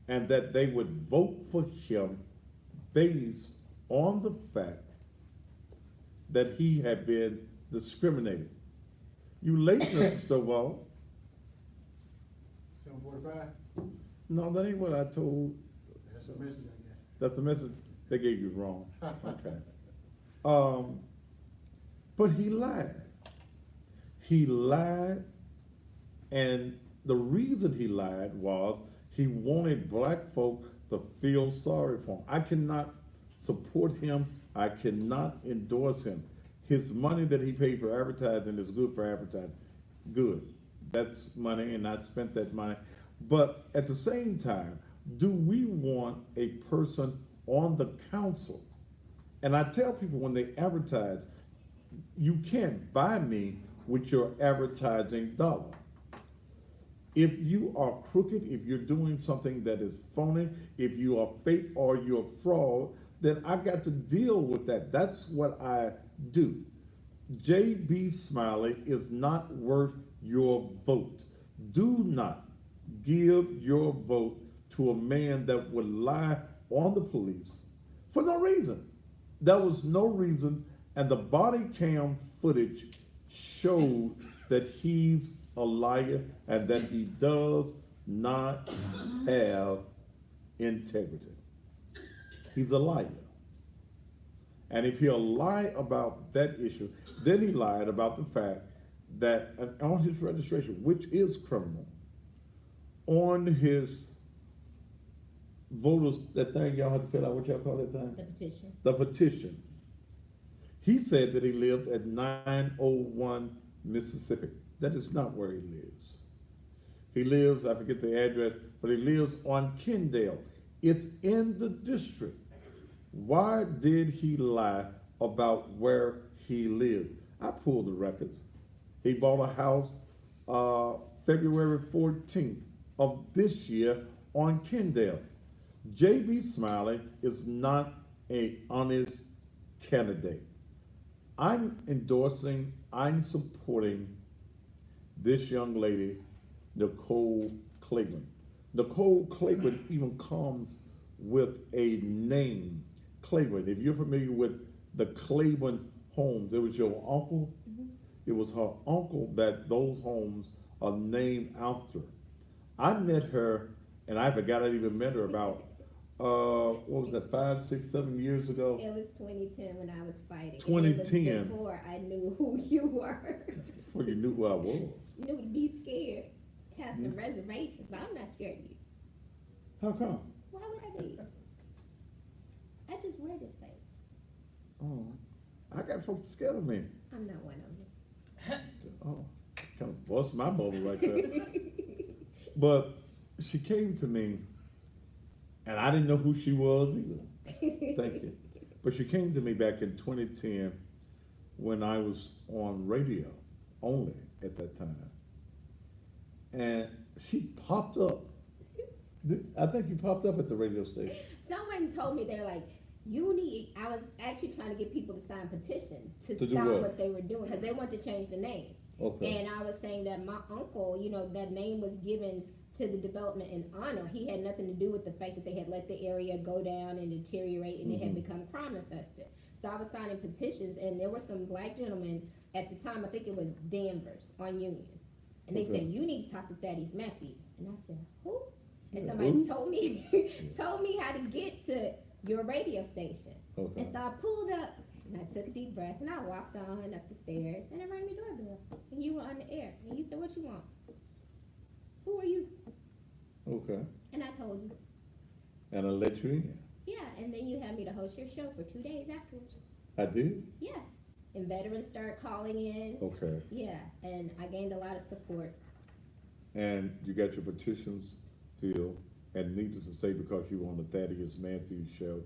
and that they would vote for him based on the fact that he had been discriminated. You late, Mr. Stovall. 7:45? No, that ain't what I told. That's the message I got. That's the message they gave you wrong. Okay. But he lied. He lied, and the reason he lied was he wanted black folk to feel sorry for him. I cannot support him. I cannot endorse him. His money that he paid for advertising is good for advertising. Good. That's money, and I spent that money. But at the same time, do we want a person on the council? And I tell people when they advertise, you can't buy me with your advertising dollar. If you are crooked, if you're doing something that is phony, if you are fake or you're fraud, then I got to deal with that. That's what I do. JB Smiley is not worth your vote. Do not give your vote to a man that would lie on the police for no reason. There was no reason, and the body cam footage showed that he's a liar and that he does not have integrity. he's a liar. And if he'll lie about that issue, then he lied about the fact that on his registration, which is criminal, on his voters, that thing y'all have to fill out, what y'all call that thing? The petition. The petition. He said that he lived at 901 Mississippi. That is not where he lives. He lives, I forget the address, but he lives on Kendale. It's in the district. Why did he lie about where he lives? I pulled the records. He bought a house February 14th of this year on Kendale. JB Smiley is not an honest candidate. I'm endorsing, I'm supporting this young lady, Nicole Claiborne. Nicole Claiborne even comes with a name, Claiborne. If you're familiar with the Claiborne homes, it was your uncle. It was her uncle that those homes are named after. I met her, and I forgot I even met her about, what was that, 5, 6, 7 years ago? It was 2010 when I was fighting. 2010. It was before I knew who you were. Before you knew who I was. Knew to be scared. Have some reservations, but I'm not scared of you. How come? Why would I be? I just wear this face. Oh, I got folks scared of me. I'm not one of them. Oh, kind of bust my bubble right there. But she came to me, and I didn't know who she was either. Thank you. But she came to me back in 2010 when I was on radio only at that time. And she popped up. I think you popped up at the radio station. Someone told me, they're like, I was actually trying to get people to sign petitions to To do stop what? what they were doing, because they wanted to change the name. Okay. And I was saying that my uncle, that name was given to the development in honor. He had nothing to do with the fact that they had let the area go down and deteriorate, and it had become crime infested. So I was signing petitions, and there were some black gentlemen at the time, I think it was Danvers on Union. And they said, you need to talk to Thaddeus Matthews. And I said, who? And somebody Who? told me how to get to your radio station. Okay. And so I pulled up, and I took a deep breath, and I walked on up the stairs, and I rang the doorbell. And you were on the air. And you said, what you want? Who are you? Okay. And I told you. And I let you in. Yeah, and then you had me to host your show for 2 days afterwards. I did? Yes. And veterans started calling in. Okay. Yeah, and I gained a lot of support. And you got your petitions filled, and needless to say, because you were on the Thaddeus Matthews show,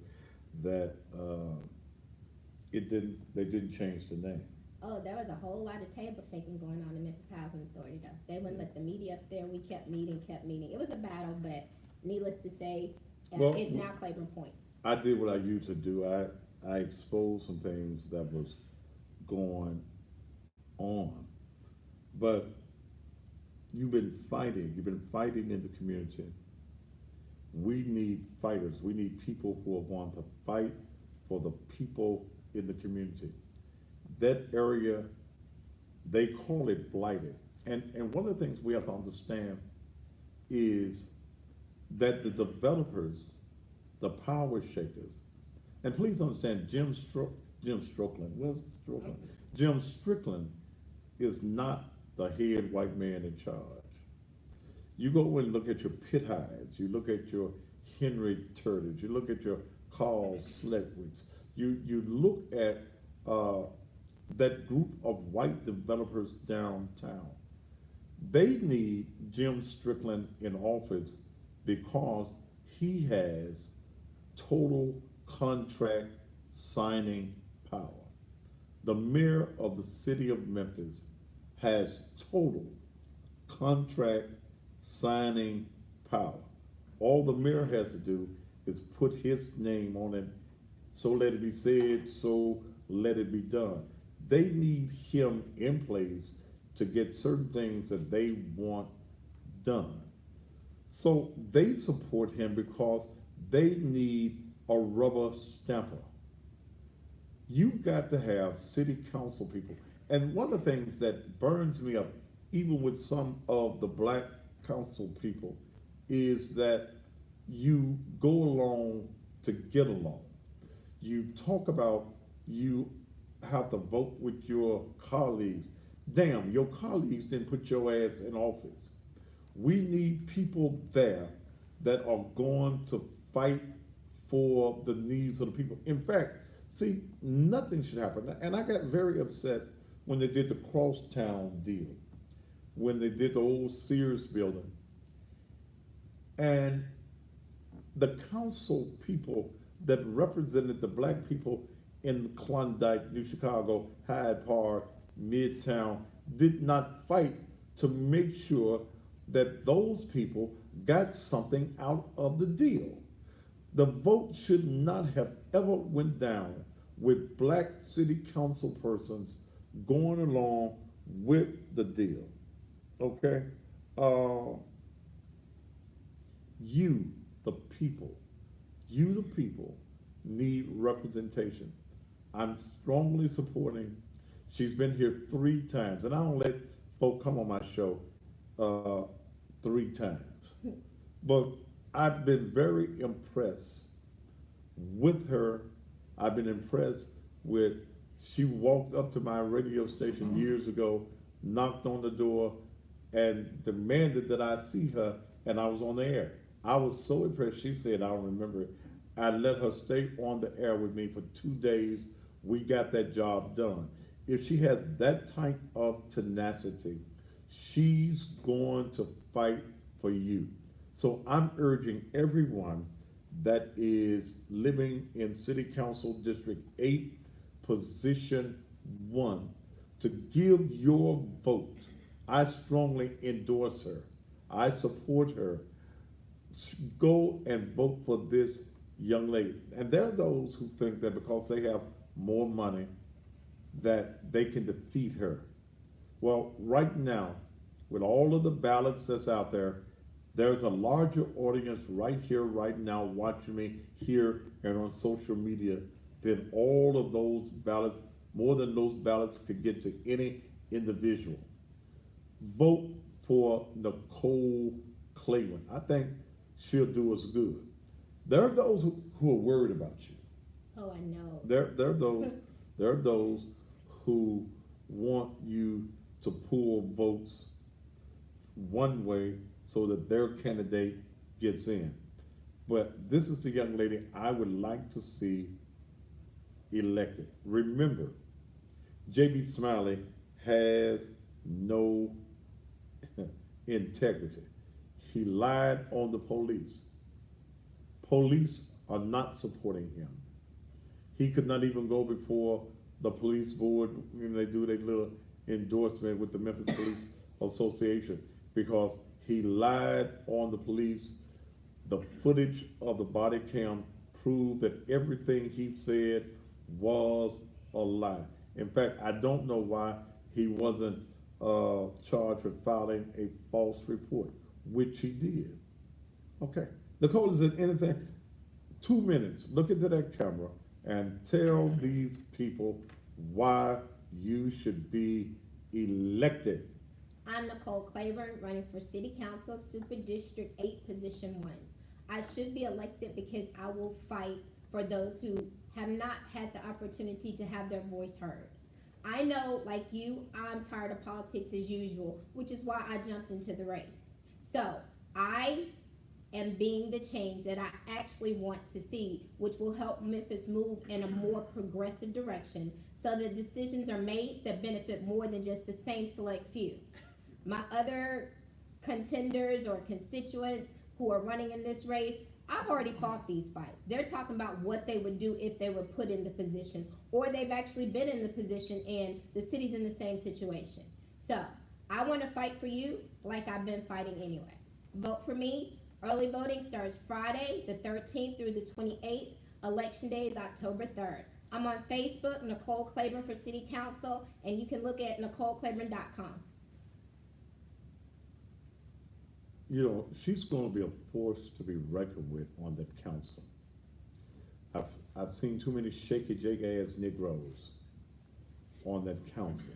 that they didn't change the name. Oh, there was a whole lot of table shaking going on in Memphis Housing Authority, though. They wouldn't let the media up there. We kept meeting. It was a battle, but needless to say, Well, it's now Claiborne Point. I did what I usually do. I exposed some things that was going on. But you've been fighting in the community. We need fighters. We need people who are going to fight for the people in the community. That area, they call it blighted. And one of the things we have to understand is that the developers, the power shakers, and please understand, Jim Strickland is not the head white man in charge. You go and look at your Pitt Hydes, you look at your Henry Turtles, you look at your Carl Sledwicks, you look at that group of white developers downtown. They need Jim Strickland in office because he has total contract signing power. The mayor of the city of Memphis has total contract signing power. All the mayor has to do is put his name on it. So let it be said, so let it be done. They need him in place to get certain things that they want done. So they support him because they need a rubber stamper. You've got to have city council people. And one of the things that burns me up, even with some of the black council people, is that you go along to get along. You talk about you have to vote with your colleagues. Damn, your colleagues didn't put your ass in office. We need people there that are going to fight for the needs of the people. In fact, see, nothing should happen. And I got very upset when they did the Crosstown deal, when they did the old Sears building. And the council people that represented the black people in Klondike, New Chicago, Hyde Park, Midtown, did not fight to make sure that those people got something out of the deal. The vote should not have ever went down with black city council persons going along with the deal. Okay? You, the people, need representation. I'm strongly supporting. She's been here 3 times, and I don't let folk come on my show 3 times. But I've been very impressed with her. I've been impressed with, she walked up to my radio station years ago, knocked on the door, and demanded that I see her, and I was on the air. I was so impressed. She said, I don't remember it. I let her stay on the air with me for 2 days. We got that job done. If she has that type of tenacity, she's going to fight for you. So I'm urging everyone that is living in City Council District 8, Position 1, to give your vote. I strongly endorse her. I support her. Go and vote for this young lady. And there are those who think that because they have more money that they can defeat her. Well, right now, with all of the ballots that's out there, there's a larger audience right here, right now, watching me here and on social media than all of those ballots, more than those ballots could get to any individual. Vote for Nicole Claiborne. I think she'll do us good. There are those who are worried about you. Oh, I know. There are those who want you to pull votes one way so that their candidate gets in. But this is the young lady I would like to see elected. Remember, JB Smiley has no integrity. He lied on the police. Police are not supporting him. He could not even go before the police board when they do their little endorsement with the Memphis Police Association because he lied on the police. The footage of the body cam proved that everything he said was a lie. In fact, I don't know why he wasn't charged with filing a false report, which he did. Okay. Nicole, is there anything? 2 minutes. Look into that camera and tell these people why you should be elected. I'm Nicole Claiborne, running for City Council, Super District 8, Position 1. I should be elected because I will fight for those who have not had the opportunity to have their voice heard. I know, like you, I'm tired of politics as usual, which is why I jumped into the race. So I am being the change that I actually want to see, which will help Memphis move in a more progressive direction so that decisions are made that benefit more than just the same select few. My other contenders or constituents who are running in this race, I've already fought these fights. They're talking about what they would do if they were put in the position, or they've actually been in the position and the city's in the same situation. So I want to fight for you like I've been fighting anyway. Vote for me. Early voting starts Friday, the 13th through the 28th. Election day is October 3rd. I'm on Facebook, Nicole Claiborne for City Council, and you can look at NicoleClaiborne.com. You know, she's going to be a force to be reckoned with on the council. I've seen too many shaky ass Negroes on that council.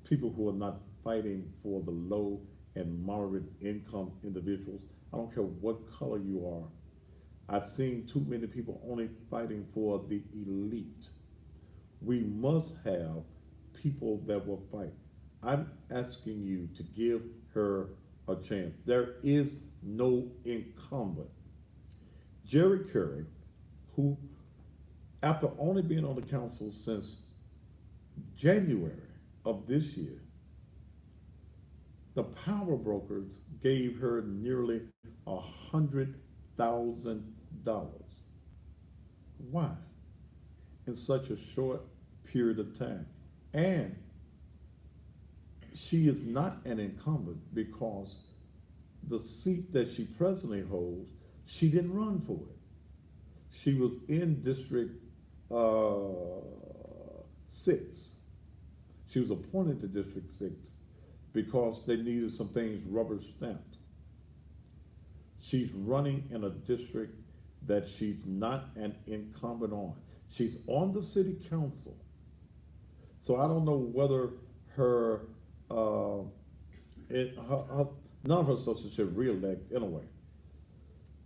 People who are not fighting for the low and moderate income individuals. I don't care what color you are. I've seen too many people only fighting for the elite. We must have people that will fight. I'm asking you to give her a chance. There is no incumbent. Jerry Curry, who, after only being on the council since January of this year, the power brokers gave her nearly $100,000. Why? In such a short period of time. And she is not an incumbent because the seat that she presently holds, she didn't run for it. She was in District 6. She was appointed to District 6 because they needed some things rubber stamped. She's running in a district that she's not an incumbent on. She's on the city council. So I don't know whether her, none of her associates should re-elect anyway.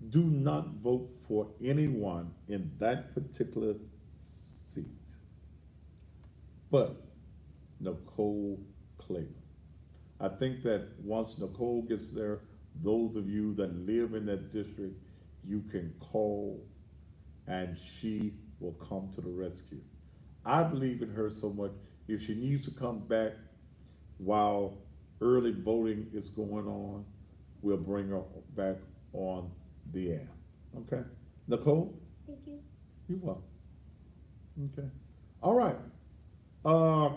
Do not vote for anyone in that particular seat but Nicole Claiborne. I think that once Nicole gets there, those of you that live in that district, you can call and she will come to the rescue. I believe in her so much. If she needs to come back while early voting is going on, we'll bring her back on the air. Okay? Nicole? Thank you. You're welcome. Okay. All right.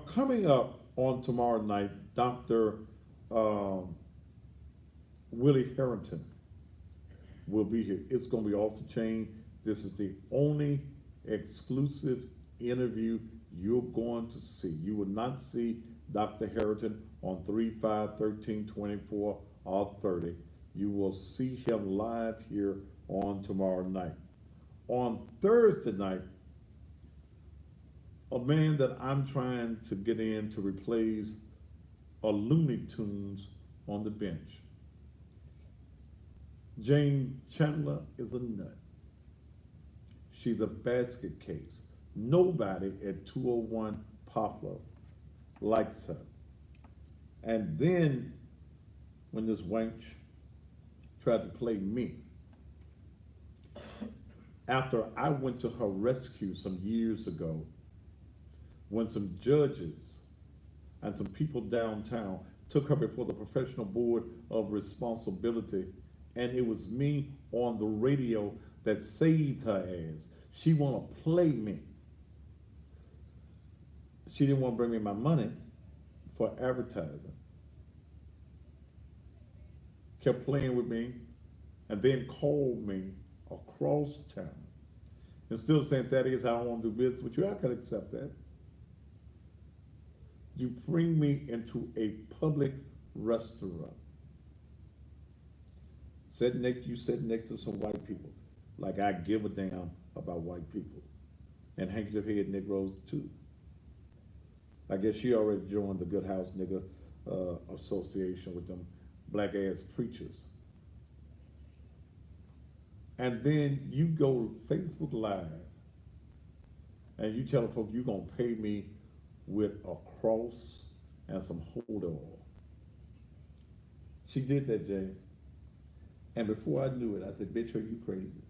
Coming up on tomorrow night, Dr. Willie Harrington will be here. It's going to be off the chain. This is the only exclusive interview you're going to see. You will not see Dr. Harrington on 3, 5, 13, 24, or 30. You will see him live here on tomorrow night. On Thursday night, a man that I'm trying to get in to replace a Looney Tunes on the bench. Jane Chandler is a nut. She's a basket case. Nobody at 201 Poplar likes her. And then when this wench tried to play me, after I went to her rescue some years ago, when some judges and some people downtown took her before the Professional Board of Responsibility, and it was me on the radio that saved her ass. She wanna play me. She didn't want to bring me my money for advertising. Kept playing with me, and then called me across town. And still saying, Thaddeus, I don't want to do business with you. I can accept that. You bring me into a public restaurant. You sit next to some white people. Like I give a damn about white people. And handkerchief head Negroes too. I guess she already joined the Good House Nigga Association with them black ass preachers. And then you go Facebook Live and you tell folks you're gonna pay me with a cross and some holy oil. She did that, Jay. And before I knew it, I said, bitch, are you crazy?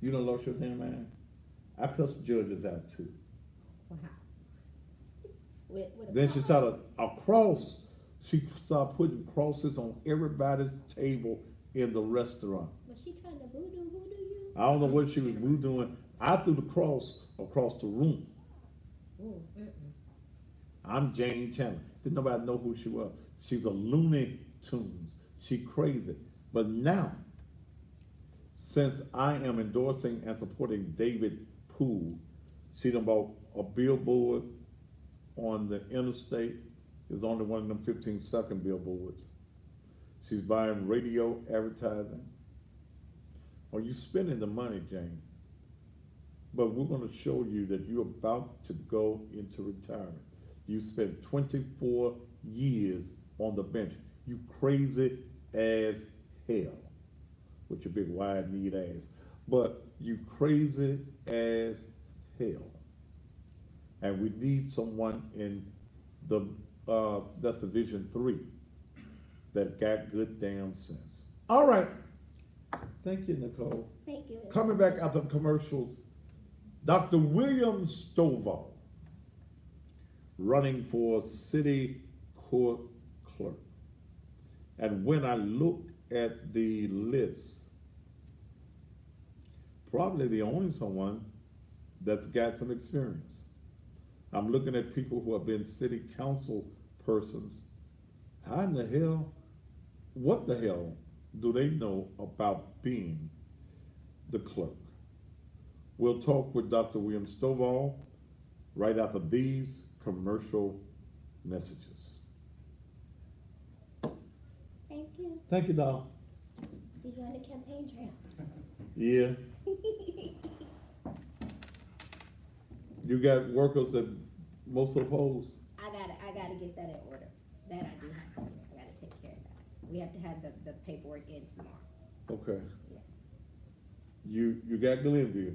You done lost your damn mind? I cussed judges out too. Wow. With Then she started a cross. She started putting crosses on everybody's table in the restaurant. Was she trying to voodoo you? I don't know what she was doing. I threw the cross across the room. Ooh, I'm Jane Chandler. Didn't nobody know who she was. She's a Looney Tunes. She crazy. But now, since I am endorsing and supporting David Poole, she done bought a billboard on the interstate. It's only one of them 15-second billboards. She's buying radio advertising. Are you spending the money, Jane? But we're going to show you that you're about to go into retirement. You spent 24 years on the bench. You crazy as hell. with your big wide kneed ass. But you crazy as hell. And we need someone in the, that's Division 3 that got good damn sense. All right. Thank you, Nicole. Thank you. Coming back after commercials, Dr. William Stovall, running for city court clerk. And when I looked at the list, probably the only someone that's got some experience. I'm looking at people who have been city council persons. How in the hell, what the hell do they know about being the clerk? We'll talk with Dr. William Stovall right after these commercial messages. Thank you. Thank you, doll. See you on the campaign trail. Yeah. You got workers at most of the polls? I gotta get that in order. That I do have to do. I gotta take care of that. We have to have the paperwork in tomorrow. Okay. Yeah. You got Glenview?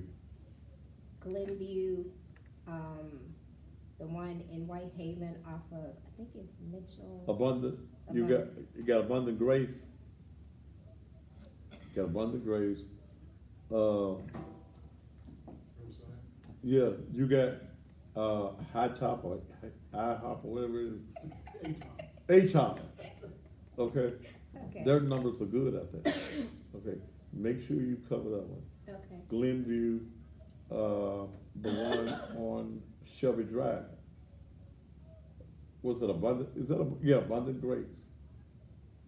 Glenview, the one in Whitehaven off of, I think it's Mitchell. Abundant, you got Abundant Grace? Got Abundant Grace. Riverside. Yeah, you got, High Top or IHOP or whatever it is. A-Top. Okay, Okay. their numbers are good out there. Okay, make sure you cover that one. Okay. Glenview, the one on Shelby Drive. Was it Abundant, is that, yeah, Abundant Grace.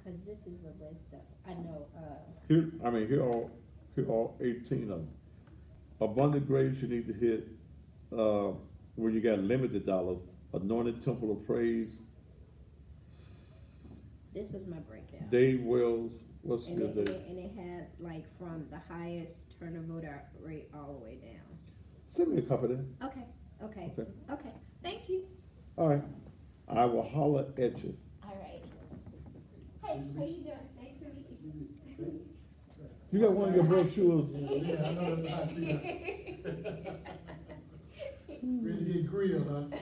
Cause this is the list of, I know, Here are 18 of them. Abundant Grace, you need to hit, where you got limited dollars, Anointed Temple of Praise, this was my breakdown. Dave Wells, what's And your it, and date? it, and it had like from the highest turnover rate all the way down. Send me a copy of that. Okay, okay, Okay. okay, thank you. All right, I will holler at you. All right. Hey, how you doing? Nice to meet you. You got one of your brochures? Yeah, I know that's the hot seat. Ready to get grilled, huh?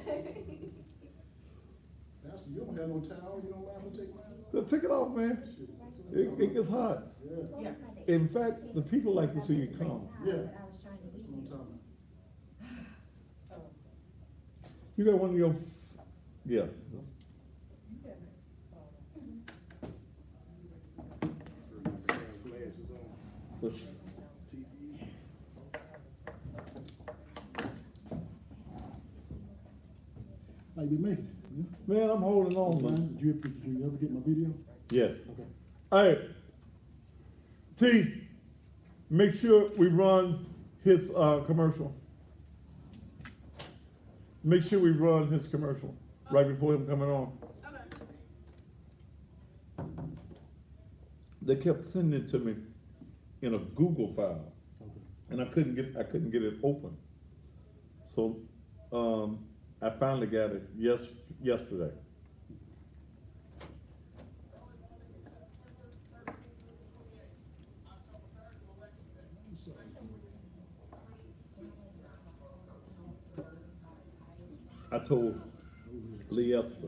Pastor, you don't have no towel, you don't mind to take mine off? Take it off, man. Shit. It gets hot. Yeah, In fact, the people like to see you come. yeah. That's what I'm talking about. You got one of your, yeah. Glasses on, Let's- TV. How you been making it? Yeah? Man, I'm holding on, man. Did you ever get my video? Yes. Okay. Hey, T, make sure we run his commercial. Make sure we run his commercial right before him coming on. They kept sending it to me in a Google file, Okay. and I couldn't get it open. So I finally got it yesterday. I told Lee Esther.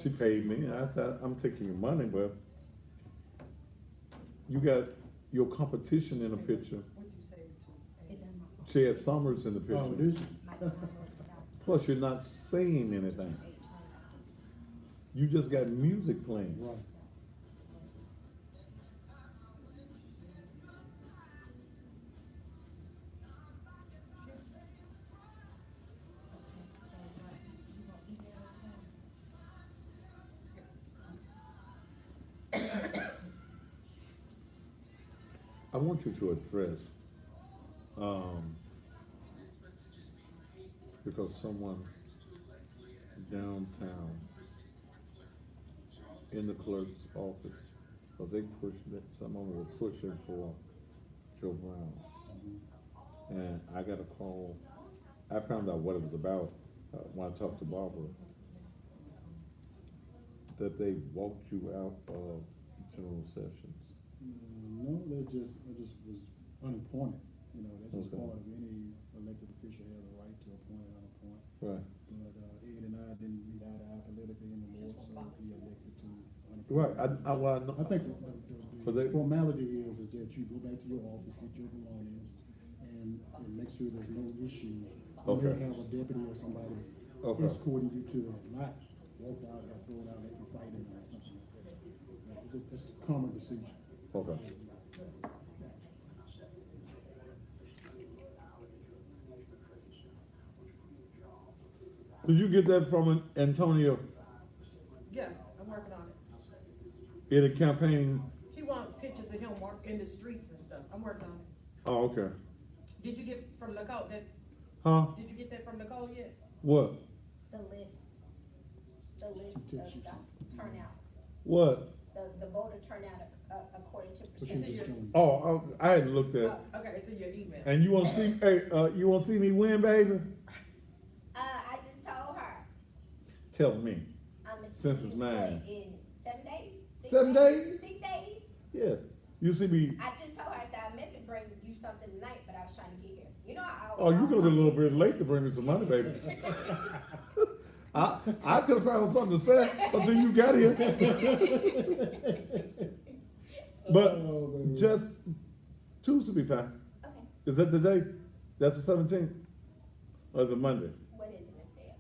She paid me, and I said, I'm taking your money, but you got your competition in the picture. Chad Summers in the Oh, picture. this? Plus, you're not saying anything. You just got music playing. Right. I want you to address, because someone downtown in the clerk's office, because they pushed that, someone was pushing for Joe Brown. And I got a call, I found out what it was about when I talked to Barbara, that they walked you out of general sessions? No, I just was unappointed, you know, that's just Okay. part of any elected official have the right to appoint and unappoint. Right. But, Ed and I didn't meet eye to eye politically anymore, so he elected to unappoint. Right, well, I know. I think But the they- formality is that you go back to your office, get your belongings, and make sure there's no issue. You may Okay. have a deputy or somebody Okay. escorting you to that, not walked out, got thrown out, let you fight him or something like that. It's a common procedure. Okay. Did you get that from Antonio Yeah, I'm working on it. in a campaign? He wants pictures of him in the streets and stuff. I'm working on it. Oh, okay. Did you get from Nicole Huh? did you get that from Nicole yet? What? The list of the turnout, What? the voter turnout according to But you percentage. just showing. Oh, I hadn't looked at it. Okay, it's in your email. And you want to see? Hey, you want to see me win, baby? I just told her, Tell me. I'm Since it's mine. in 7 days. 7 days? 6 days. Yes. You see me? I just told her, I said, I meant to bring you something tonight, but I was trying to get here. You know, Oh, you could have been a little bit late to bring me some money, baby. I could have found something to say until you got here. But Oh, baby. just Tuesday be fine. Okay, Is that the day? That's the 17th? Or is it Monday? what is it, Miss Dale?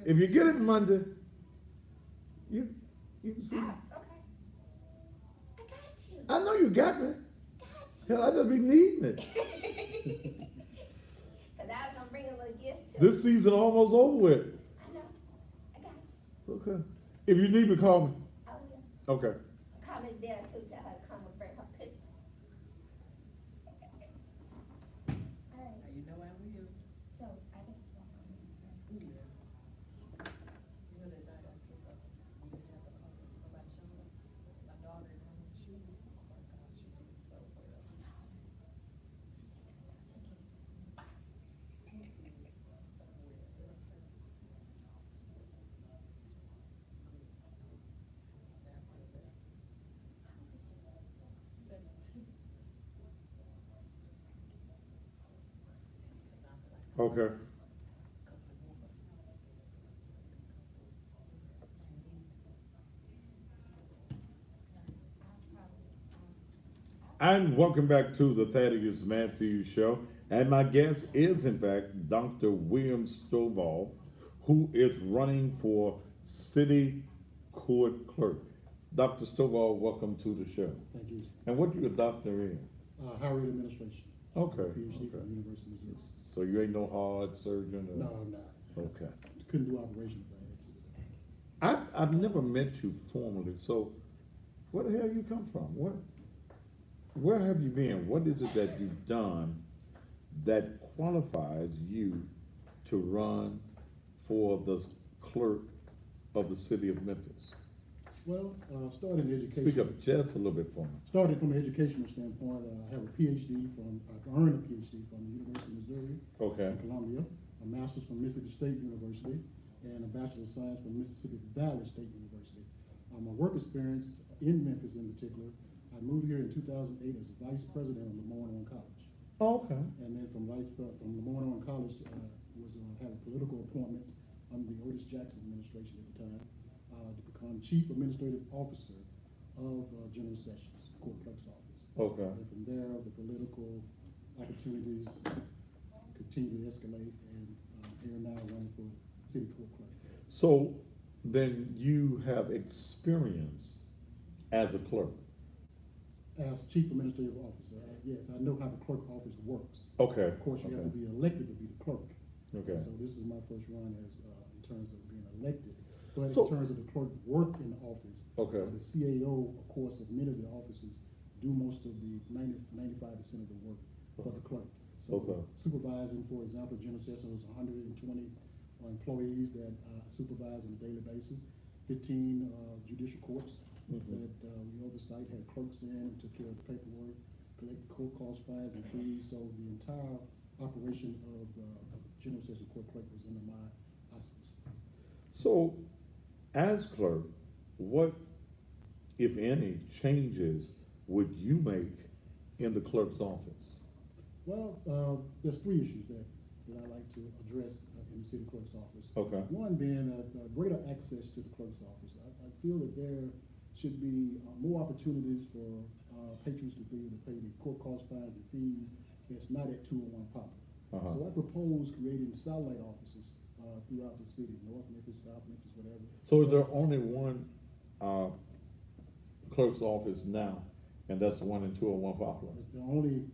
If you get it Monday, you can see me. Okay. I got you. I know you got me. Got Hell, I just be needing it. you. Cause I was gonna bring a little gift too. This season almost over with. I know. I got you. Okay. If you need me, call me. I will. Okay. Call Miss Dale too, tell her to come and bring her pistol. Alright, You know I will. so I think it's one. You know that night I took up, we didn't have nobody showing up. My daughter in her shoe. Oh my God, she was so well. Okay. And welcome back to the Thaddeus Matthews Show. And my guest is, in fact, Dr. William Stovall, who is running for City Court Clerk. Dr. Stovall, welcome to the show. Thank you. And what you a doctor in? Higher ed administration. Okay. PhD Okay. from the University of Missouri. So you ain't no heart surgeon? Or? No, I'm not. Okay. Couldn't do operations if I had to. I've never met you formally, so where the hell you come from? Where have you been? What is it that you've done that qualifies you to run for the clerk of the city of Memphis? Well, started in education. Speak up just a little bit for me. Started from an educational standpoint, I have a PhD I earned a PhD from the University of Missouri Okay. in Columbia, a master's from Mississippi State University, and a Bachelor of Science from Mississippi Valley State University. My work experience in Memphis in particular, I moved here in 2008 as vice president of Lemoyne College. Oh, okay. And then from Lemoyne College, had a political appointment under the Otis Jackson administration at the time, to become chief administrative officer of General Sessions, court clerk's office. Okay. And from there, the political opportunities continue to escalate, and here now running for city court clerk. So then you have experience as a clerk. As chief administrative officer, yes, I know how the clerk office works. Okay. Of course, you have to Okay. be elected to be the clerk. Okay. So this is my first run as, in terms of being elected. But So- in terms of the clerk work in the office, Okay. the CAO, of course, of many of the offices do most of the 95% of the work for the clerk. So Okay. supervising, for example, General Sessions was 120 employees that supervise on a daily basis, 15 judicial courts Mhm. that we oversight, had clerks in and took care of the paperwork, collected court costs, fines, and fees. So the entire operation of the General Sessions Court Clerk was under my auspices. So, as clerk, what if any, changes would you make in the clerk's office? Well, there's three issues that I like to address in the city clerk's office. Okay. One being greater access to the clerk's office. I feel that there should be more opportunities for patrons to be able to pay the court cost fines and fees that's not at 201 Poplar. Uh-huh. So I propose creating satellite offices throughout the city, North Memphis, South Memphis, whatever. So is there only one clerk's office now, and that's the one in 201 Poplar? It's the only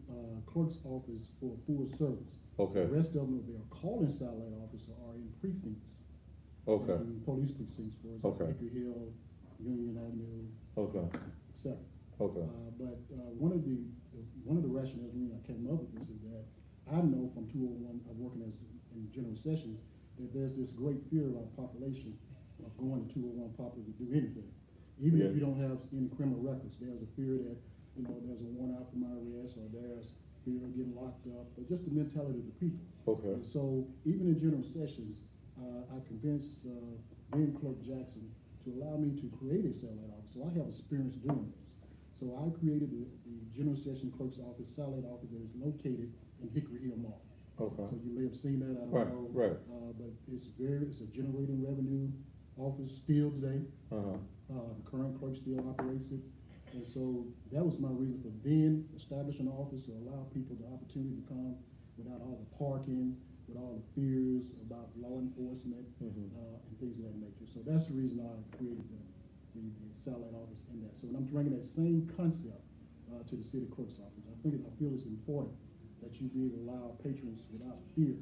clerk's office for full service. Okay. The rest of them, they are calling satellite office are in precincts. Okay. In police precincts, for example, Okay. Baker Hill, Union Avenue, Okay. et cetera. Okay. But one of the rationales when I came up with this is that I know from 201, I'm working in general sessions, that there's this great fear of our population of going to 201 Poplar to do anything. Even Yeah. if you don't have any criminal records, there's a fear that, there's a warrant out for my arrest, or there's fear of getting locked up, but just the mentality of the people. Okay. And so even in general sessions, I convinced then Clerk Jackson to allow me to create a satellite office. So I have experience doing this. So I created the general session clerk's office, satellite office that is located in Hickory Hill Mall. Okay. So you may have seen that, I don't Right, know. right. But it's a generating revenue office still today. Uh-huh. The current clerk still operates it. And so that was my reason for then establishing an office to allow people the opportunity to come without all the parking, with all the fears about law enforcement, Mhm. and things of that nature. So that's the reason I created the satellite office in that. So when I'm bringing that same concept to the city clerk's office, I feel it's important that you be able to allow patrons without fear,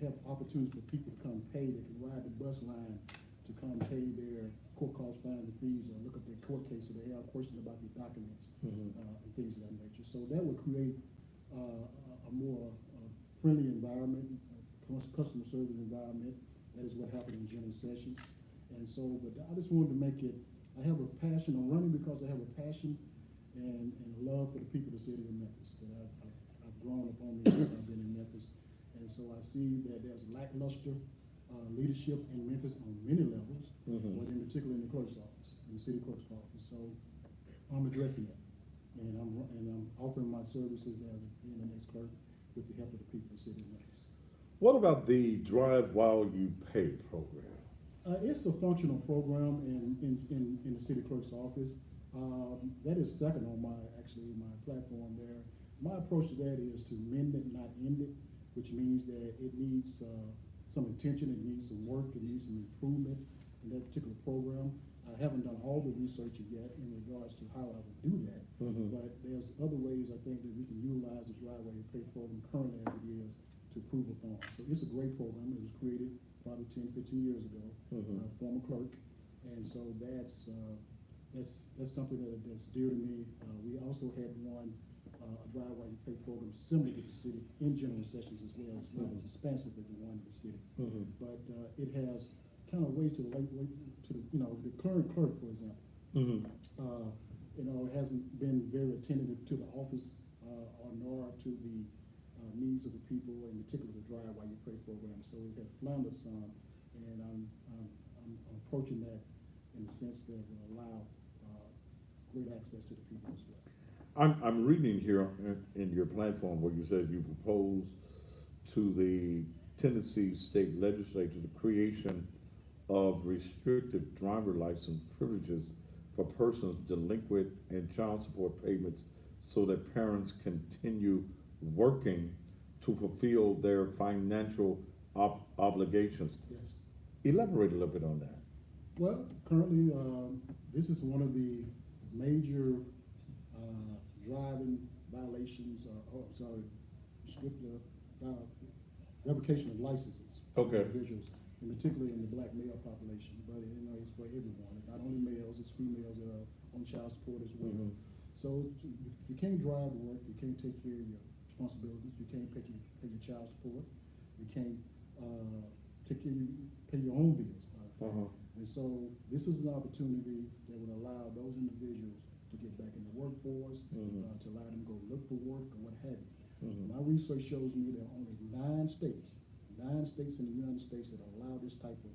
have opportunities for people to come pay, they can ride the bus line to come pay their court cost fines and fees, or look up their court case, so they have questions about their documents, Mhm. and things of that nature. So that would create a more friendly environment, customer service environment. That is what happened in general sessions. And so, but I just wanted to make it, I have a passion, I'm running because I have a passion and love for the people of the city of Memphis, that I've grown upon me since I've been in Memphis. And so I see that there's lackluster leadership in Memphis on many levels, Mhm. but in particular in the clerk's office, in the city clerk's office. So I'm addressing that. And I'm offering my services as being the next clerk with the help of the people of the city of Memphis. What about the drive while you pay program? It's a functional program in the city clerk's office. That is second on my platform there. My approach to that is to mend it, not end it, which means that it needs some attention, it needs some work, it needs some improvement in that particular program. I haven't done all the research yet in regards to how I would do that, Mhm. but there's other ways I think that we can utilize the driveway pay program currently as it is to improve upon. So it's a great program. It was created probably 10, 15 years ago, Mhm. former clerk. And so that's something that's dear to me. We also had one, a driveway pay program similar to the city in general sessions as well. It's not as expansive as the one in the city. Mhm. But it has kind of ways to the the current clerk, for example. Mhm. It hasn't been very attentive to the office or nor to the needs of the people, in particular the drive while you pray program. So it has floundered some, and I'm approaching that in the sense that will allow great access to the people as well. I'm reading here in your platform where you said you propose to the Tennessee State Legislature the creation of restricted driver license privileges for persons delinquent in child support payments so that parents continue working to fulfill their financial obligations. Yes. Elaborate a little bit on that. Well, currently, this is one of the major driving violations, restricted revocation of licenses. For Okay. individuals, and particularly in the black male population, but it's for everyone. It's not only males, it's females that are on child support as well. Mhm. So if you can't drive to work, you can't take care of your responsibilities, you can't pay your child support, you can't pay your own bills, matter of fact. Uh-huh. And so this is an opportunity that would allow those individuals to get back in the workforce, Mhm. to allow them to go look for work or what have you. Mhm. My research shows me there are only 9 states in the United States that allow this type of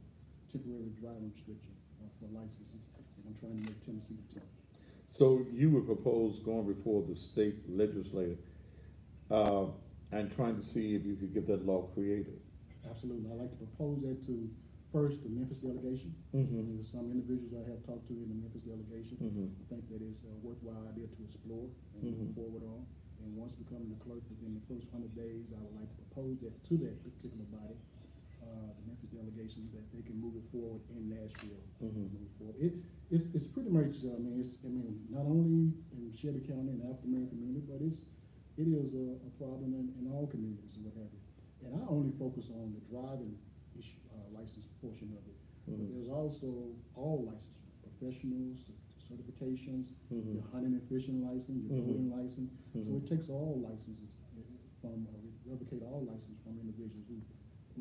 temporary driving restriction for licenses, and I'm trying to make Tennessee the 10th. So you would propose going before the state legislature, and trying to see if you could get that law created? Absolutely. I'd like to propose that to, first, the Memphis delegation. Mhm. There's some individuals I have talked to in the Memphis delegation. Mhm. I think that it's a worthwhile idea to explore and move forward on. And once becoming the clerk within the first 100 days, I would like to propose that to that particular body, the Memphis delegation, that they can move it forward in Nashville. Move forward. It's pretty much, not only in Shelby County and African American community, but it is a problem in all communities and what have you. And I only focus on the driving issue, license portion of it. But there's also all licenses, professionals, certifications, your hunting and fishing license, your boating license. So it takes all licenses from, revocate all license from individuals who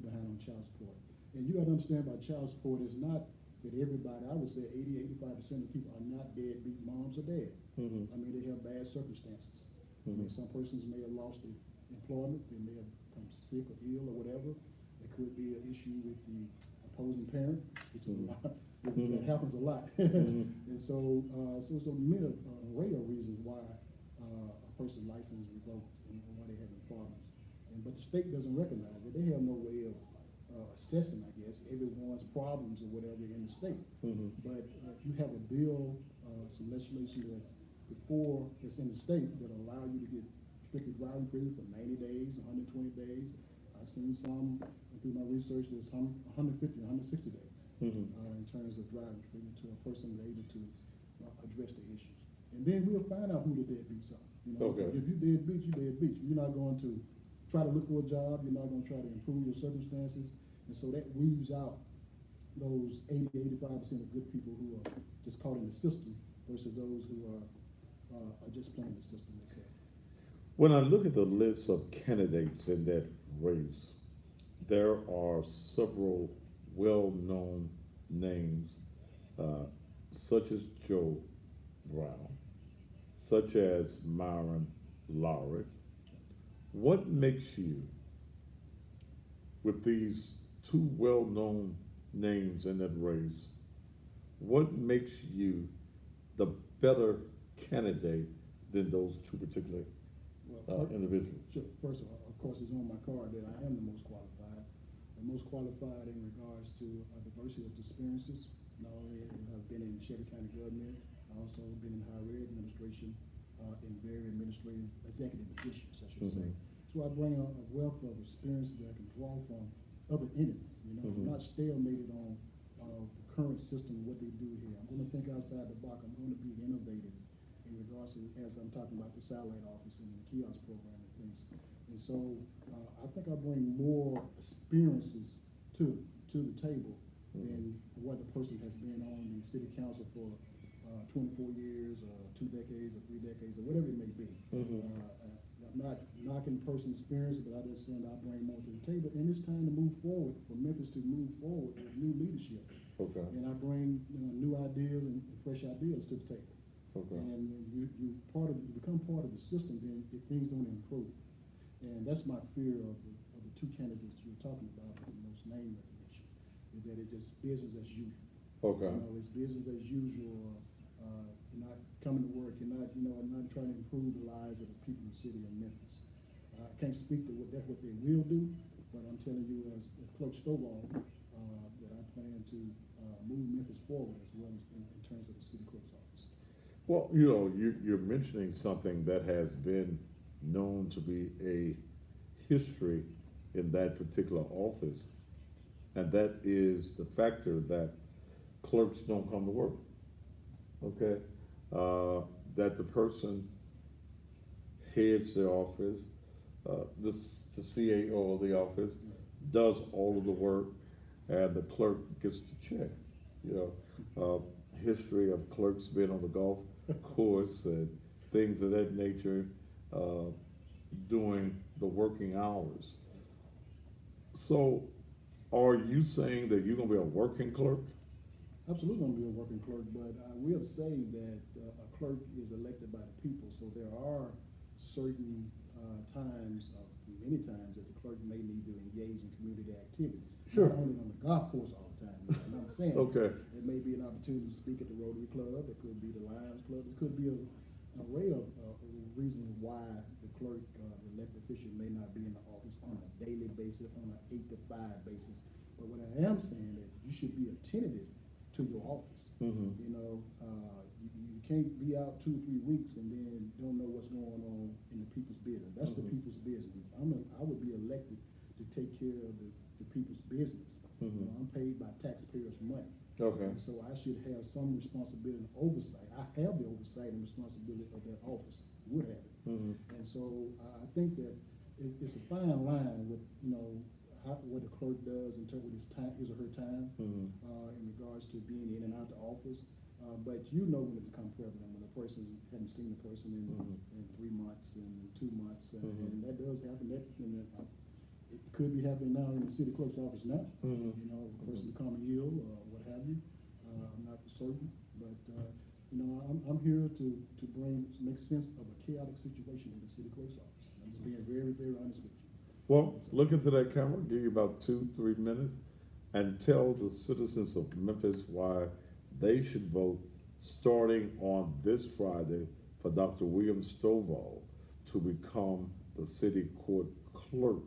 behind on child support. And you gotta understand about child support, it's not that everybody, I would say 85% of people are not deadbeat moms or dads. I mean, they have bad circumstances. I mean, some persons may have lost their employment, they may have become sick or ill or whatever. There could be an issue with the opposing parent, which is a lot, that happens a lot. And so it's a many array of reasons why a person's license is revoked and why they're having problems. But the state doesn't recognize it. They have no way of assessing, I guess, everyone's problems or whatever in the state. But if you have a bill, some legislation that's before it's in the state that allow you to get restricted driving period for 90 days, 120 days. I've seen some through my research. There's some 150, 160 days in terms of driving period to a person that's able to address the issues. And then we'll find out who the deadbeats are. You know, Okay. if you deadbeat, you deadbeat. You're not going to try to look for a job. You're not going to try to improve your circumstances. And so that weaves out those 85% of good people who are just caught in the system versus those who are just playing the system itself. When I look at the list of candidates in that race, there are several well-known names, such as Joe Brown, such as Myron Lowry. What makes you, with these two well-known names in that race, what makes you the better candidate than those two particular individuals? Sure. First of course, it's on my card that I am the most qualified. The most qualified in regards to a diversity of experiences. Not only have I been in Shelby County government, I also been in higher ed administration in very administrative executive positions, I should say. So I bring a wealth of experience that I can draw from other entities. You know, I'm not stalemated on the current system, what they do here. I'm going to think outside the box. I'm going to be innovative in regards to, as I'm talking about the satellite office and the kiosk program and things. And so I think I bring more experiences to the table than what the person has been on the city council for 24 years or 2 decades or 3 decades or whatever it may be. I'm not knocking the person's experience, but I just saying I bring more to the table. And it's time to move forward, for Memphis to move forward with new leadership. Okay. And I bring new ideas and fresh ideas to the table. Okay. And you become part of the system, then if things don't improve. And that's my fear of the two candidates you're talking about, the most name recognition, is that it's just business as usual. Okay. You know, it's business as usual. You're not coming to work. You're not, not trying to improve the lives of the people in the city of Memphis. I can't speak to what they will do, but I'm telling you, as Clerk Stovall, that I plan to move Memphis forward as well as in terms of the city clerk's office. Well, you're mentioning something that has been known to be a history in that particular office, and that is the factor that clerks don't come to work. Okay, that the person heads the office, the CAO of the office does all of the work, and the clerk gets the check. History of clerks being on the golf course and things of that nature, doing the working hours. So, are you saying that you're gonna be a working clerk? Absolutely going to be a working clerk, but I will say that a clerk is elected by the people, so there are certain times, many times, that the clerk may need to engage in community activities. Sure. Not only on the golf course all the time, saying. Okay. It may be an opportunity to speak at the Rotary Club, it could be the Lions Club, it could be an array of reasons why the clerk, the elected official may not be in the office on a daily basis, on an 8 to 5 basis. But what I am saying that you should be attentive to your office. Mhm. You know, you can't be out 2 or 3 weeks and then don't know what's going on in the people's business. That's the people's business. I would be elected to take care of the people's business. You know, I'm paid by taxpayers' money. Okay. And so I should have some responsibility and oversight. I have the oversight and responsibility of that office, would have it. And so I think that it's a fine line with, you know, what the clerk does in terms of his time, his or her time, in regards to being in and out the office. But you know when it becomes prevalent, when a person hadn't seen a person in 3 months and 2 months, and that does happen. It could be happening now in the city clerk's office now. You know, a person becoming ill or what have you. I'm not for certain, but you know, I'm here to make sense of a chaotic situation in the city clerk's office. I'm just being very, very honest with you. Well, look into that camera, give you about 2-3 minutes, and tell the citizens of Memphis why they should vote starting on this Friday for Dr. William Stovall to become the city court clerk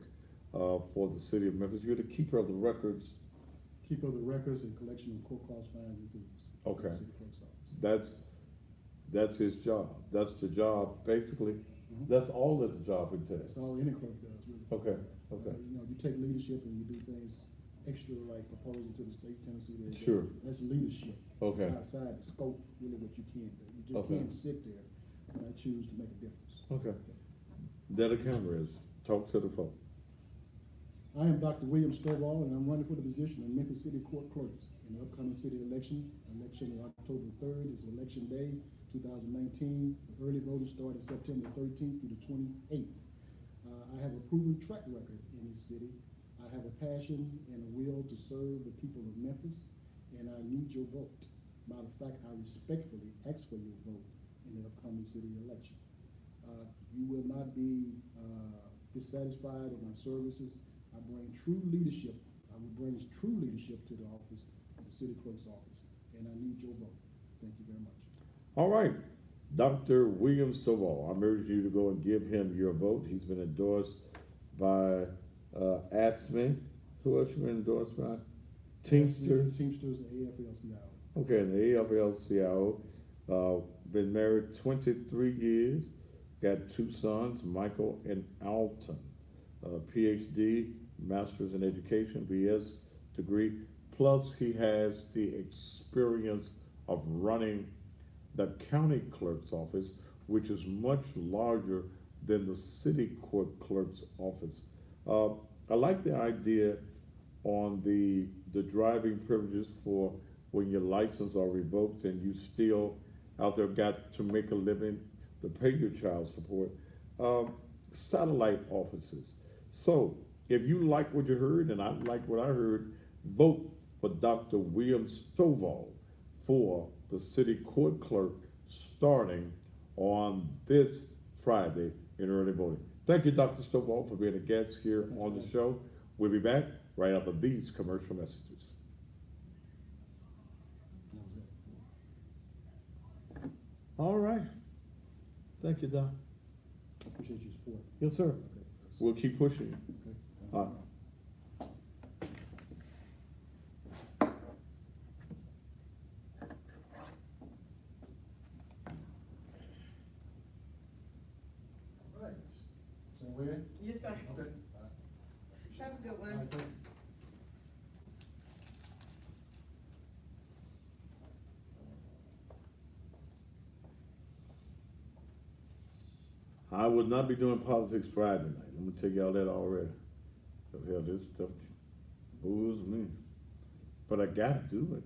for the city of Memphis. You're the keeper of the records. Keep of the records and collection of court costs, fines, and fees. Okay. For the city clerk's office. That's his job. That's the job, basically. That's all that the job entails. That's all any clerk does, really. Okay, okay. You know, you take leadership and you do things extra, like proposing to the state Tennessee. Sure. That's leadership. Okay. It's outside the scope, really, what you can do. You just Okay. can't sit there and I choose to make a difference. Okay. There the camera is. Talk to the phone. I am Dr. William Stovall, and I'm running for the position of Memphis City Court Clerks in the upcoming city election. Election on October 3rd is election day, 2019. The early voting started September 13th through the 28th. I have a proven track record in this city. I have a passion and a will to serve the people of Memphis, and I need your vote. Matter of fact, I respectfully ask for your vote in the upcoming city election. You will not be dissatisfied with my services. I bring true leadership. I will bring true leadership to the office, the city clerk's office, and I need your vote. Thank you very much. All right. Dr. William Stovall, I'm urging you to go and give him your vote. He's been endorsed by ASME. Who else you been endorsed by? Teamsters. Teamsters and AFL-CIO. Okay, and the AFL-CIO. Been married 23 years. Got 2 sons, Michael and Alton. PhD, Master's in Education, BS degree. Plus, he has the experience of running the county clerk's office, which is much larger than the city court clerk's office. I like the idea on the driving privileges for when your license are revoked and you still out there got to make a living to pay your child support. Satellite offices. So if you like what you heard, and I like what I heard, vote for Dr. William Stovall for the city court clerk starting on this Friday in early voting. Thank you, Dr. Stovall, for being a guest here on the show. We'll be back right after these commercial messages. All right. Thank you, Doc. I appreciate your support. Yes, sir. Okay. We'll keep pushing you. Okay. All right. Right. Same way? Yes, sir. Okay. Have a good one. All right, thank you. I would not be doing politics Friday night. I'm gonna tell y'all that already. Cause hell, this stuff boos me. But I gotta do it.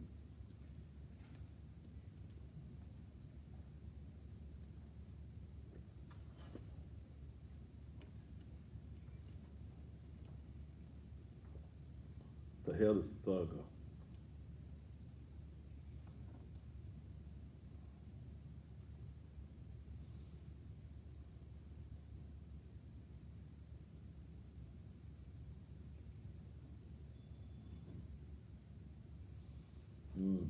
The hell is Thugger? Mm.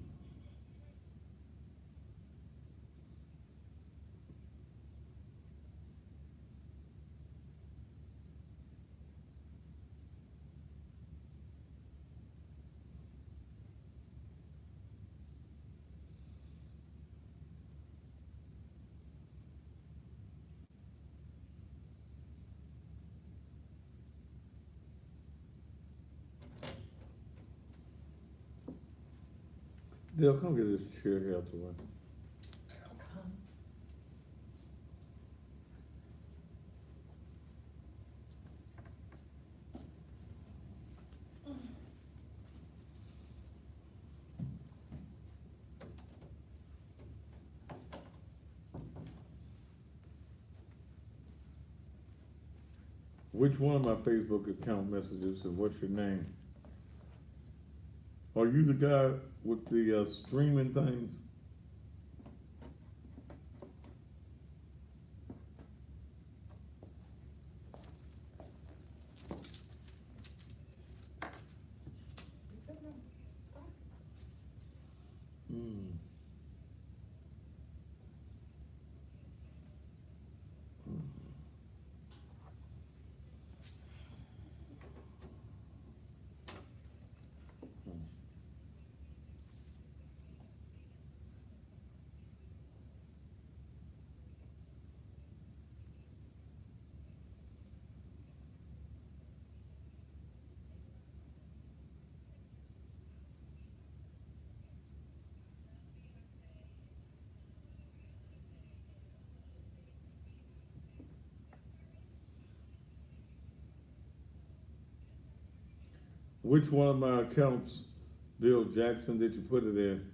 Dale, come get this chair here out the way. Which one of my Facebook account messages said, "What's your name?" Are you the guy with the streaming things? Mm. Which one of my accounts, Bill Jackson, did you put it in?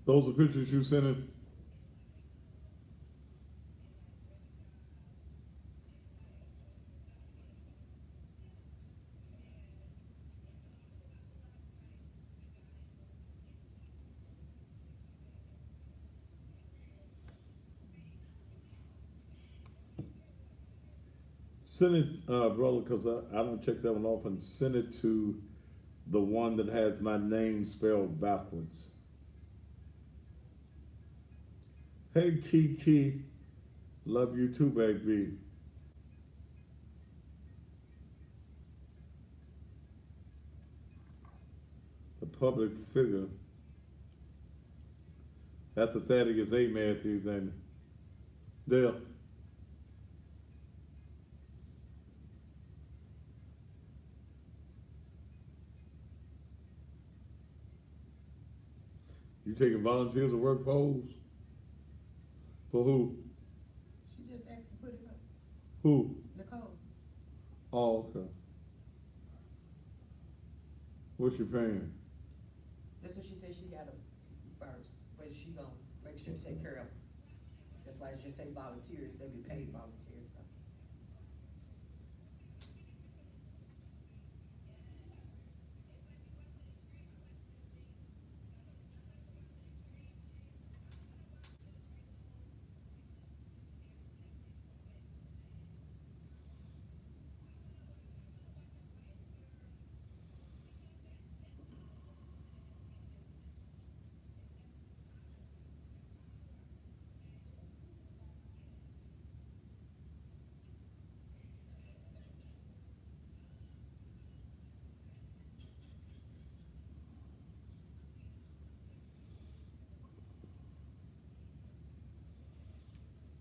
Those are pictures you sent in? Send it, brother, because I don't check that one off, and send it to the one that has my name spelled backwards. Hey, Kiki. Love you too, baby. The public figure. That's a Thaddeus A. Matthews and Dale. You taking volunteers to work polls? For who? She just asked to put it up. Who? Nicole. Oh, okay. What's she paying? That's what she said she got them first, but she gonna make sure to take care of them. That's why I just say volunteers, they be paid volunteers though.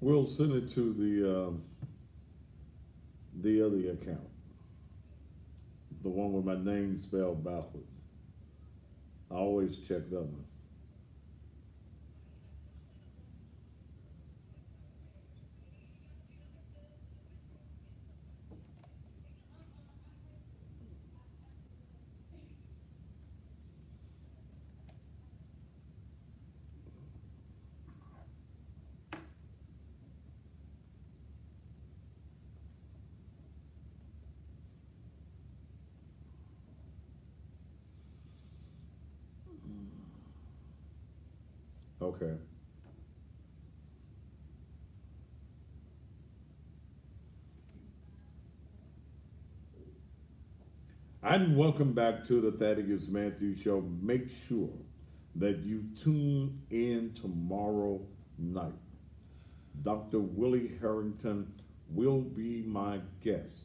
We'll send it to the other account, the one with my name spelled backwards. I always check that one. Okay. And welcome back to the Thaddeus Matthews Show. Make sure that you tune in tomorrow night. Dr. Willie Harrington will be my guest.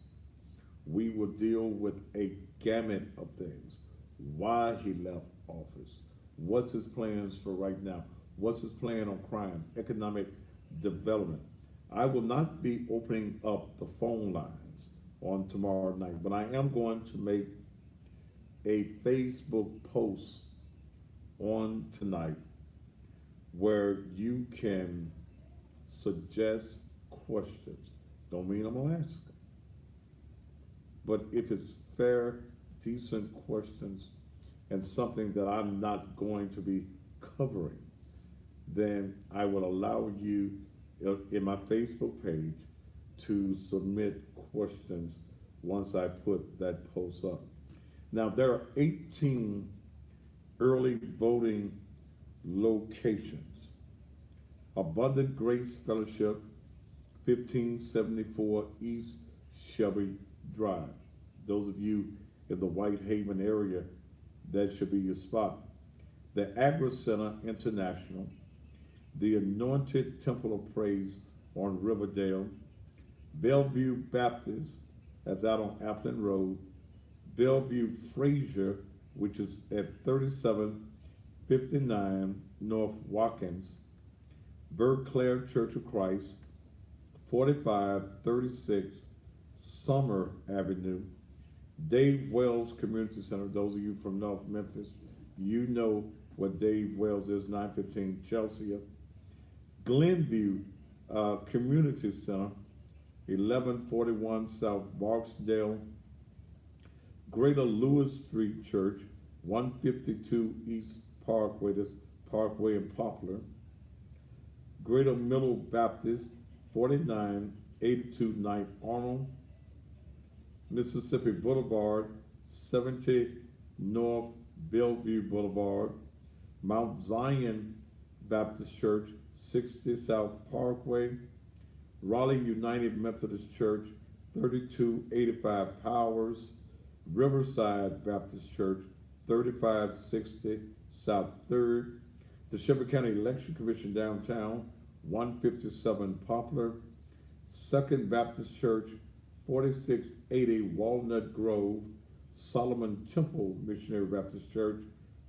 We will deal with a gamut of things. Why he left office. What's his plans for right now? What's his plan on crime, economic development? I will not be opening up the phone lines on tomorrow night, but I am going to make a Facebook post on tonight where you can suggest questions. Don't mean I'm gonna ask them, but if it's fair, decent questions and something that I'm not going to be covering, then I will allow you in my Facebook page to submit questions once I put that post up. Now, there are 18 early voting locations. Abundant Grace Fellowship, 1574 East Shelby Drive. Those of you in the Whitehaven area, that should be your spot. The Agri Center International, the Anointed Temple of Praise on Riverdale, Bellevue Baptist, that's out on Appleton Road, Bellevue Fraser, which is at 3759 North Watkins, Bergclair Church of Christ, 4536 Summer Avenue, Dave Wells Community Center. Those of you from North Memphis, you know what Dave Wells is, 915 Chelsea. Glenview Community Center, 1141 South Barksdale. Greater Lewis Street Church, 152 East Parkway, this Parkway and Poplar. Greater Middle Baptist, 4982 Knight Arnold. Mississippi Boulevard, 70 North Bellevue Boulevard. Mount Zion Baptist Church, 60 South Parkway. Raleigh United Methodist Church, 3285 Powers. Riverside Baptist Church, 3560 South 3rd. The Shelby County Election Commission downtown, 157 Poplar, Second Baptist Church, 4680 Walnut Grove, Solomon Temple Missionary Baptist Church,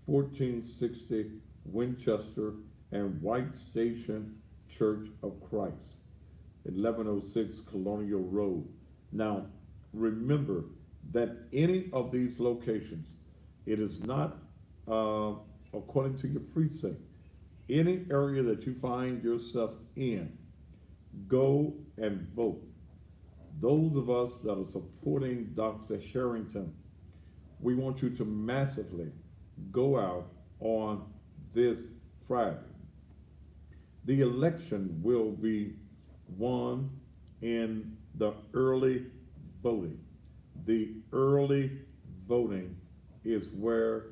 1460 Winchester, and White Station Church of Christ, 1106 Colonial Road. Now, remember that any of these locations, it is not according to your precinct. Any area that you find yourself in, go and vote. Those of us that are supporting Dr. Harrington, we want you to massively go out on this Friday. The election will be won in the early voting. The early voting is where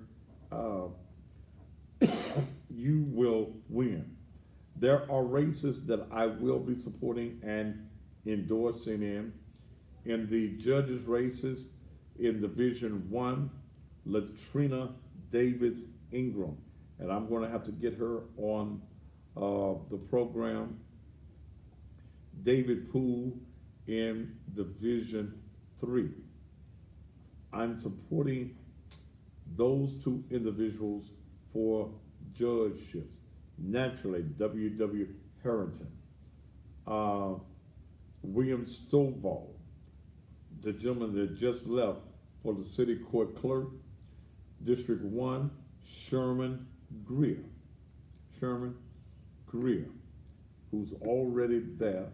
you will win. There are races that I will be supporting and endorsing in the judges races in Division 1, Latrina Davis Ingram, and I'm going to have to get her on the program. David Poole in Division 3. I'm supporting those two individuals for judgeships. Naturally, W.W. Harrington, William Stovall, the gentleman that just left for the city court clerk, District 1, Sherman Greer, who's already there.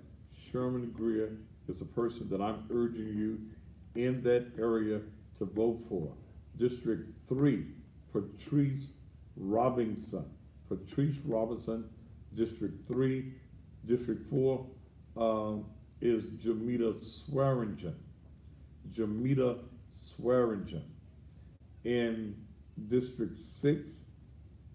Sherman Greer is a person that I'm urging you in that area to vote for. District 3, Patrice Robinson, District 3. District 4 is Jamita Swearingen. In District 6,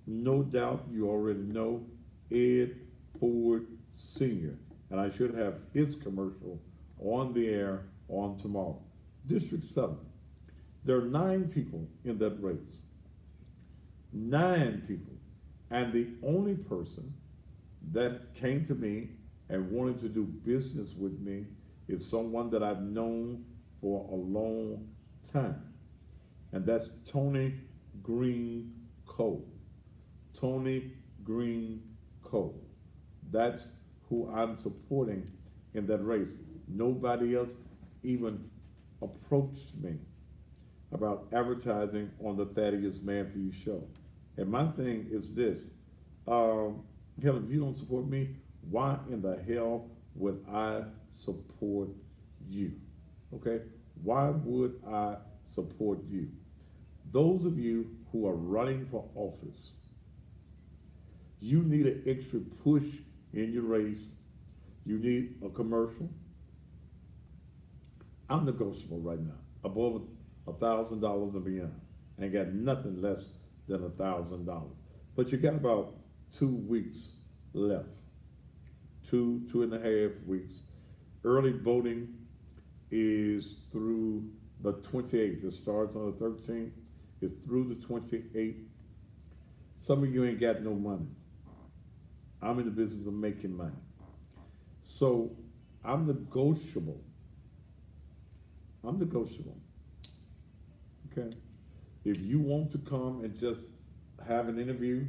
no doubt you already know Ed Ford Sr., and I should have his commercial on the air on tomorrow. District 7, there are 9 people in that race. 9 people. And the only person that came to me and wanted to do business with me is someone that I've known for a long time. And that's Tony Green Cole. Tony Green Cole. That's who I'm supporting in that race. Nobody else even approached me about advertising on the Thaddeus Matthews show. And my thing is this, hell, if you don't support me, why in the hell would I support you? Okay? Why would I support you? Those of you who are running for office, you need an extra push in your race. You need a commercial. I'm negotiable right now, above $1,000 and beyond. I ain't got nothing less than $1,000. But you got about 2 weeks left. 2.5 weeks. Early voting is through the 28th. It starts on the 13th. It's through the 28th. Some of you ain't got no money. I'm in the business of making money. So I'm negotiable. Okay? If you want to come and just have an interview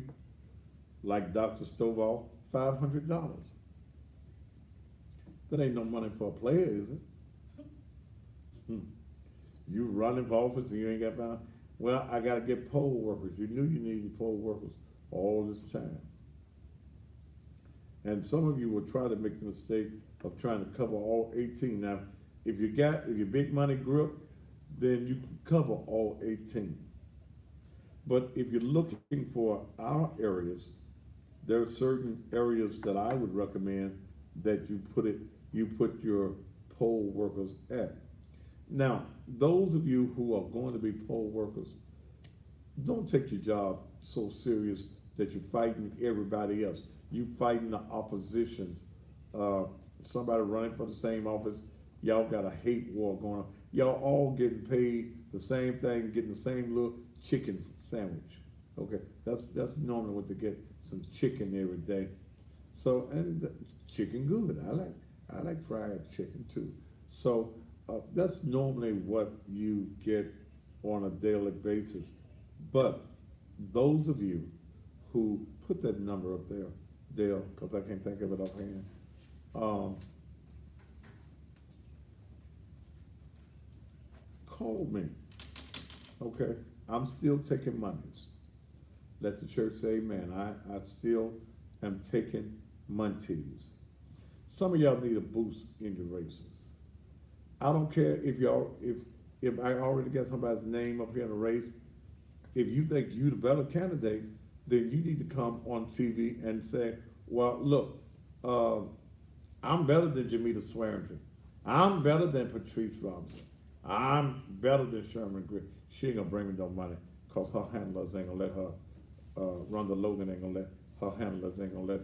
like Dr. Stovall, $500. That ain't no money for a player, is it? You running for office and you ain't got $500. Well, I got to get poll workers. You knew you needed poll workers all this time. And some of you will try to make the mistake of trying to cover all 18. Now, if your big money group, then you can cover all 18. But if you're looking for our areas, there are certain areas that I would recommend that you put your poll workers at. Now, those of you who are going to be poll workers, don't take your job so serious that you're fighting everybody else. You fighting the oppositions. Somebody running for the same office, y'all got a hate war going on. Y'all all getting paid the same thing, getting the same little chicken sandwich. Okay, that's normally what they get, some chicken every day. So, and chicken good. I like fried chicken too. So that's normally what you get on a daily basis. But those of you who put that number up there, Dale, because I can't think of it offhand. Um, Call me, okay? I'm still taking monies. Let the church say amen. I still am taking montees. Some of y'all need a boost in your races. I don't care if I already got somebody's name up here in the race. If you think you the better candidate, then you need to come on TV and say, well, look, uh, I'm better than Jamita Swearingen. I'm better than Patrice Robinson. I'm better than Sherman Gray. She ain't gonna bring me no money because her handlers ain't gonna let her, Rhonda Logan ain't gonna let, her handlers ain't gonna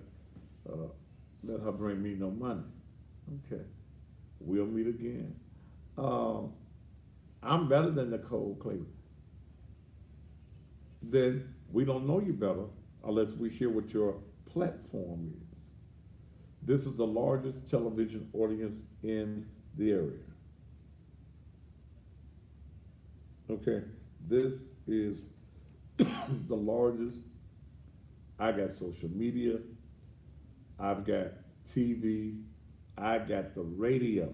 let her bring me no money. Okay, we'll meet again. I'm better than Nicole Claiborne. Then we don't know you better unless we hear what your platform is. This is the largest television audience in the area. Okay, this is the largest. I got social media, I've got TV, I got the radio.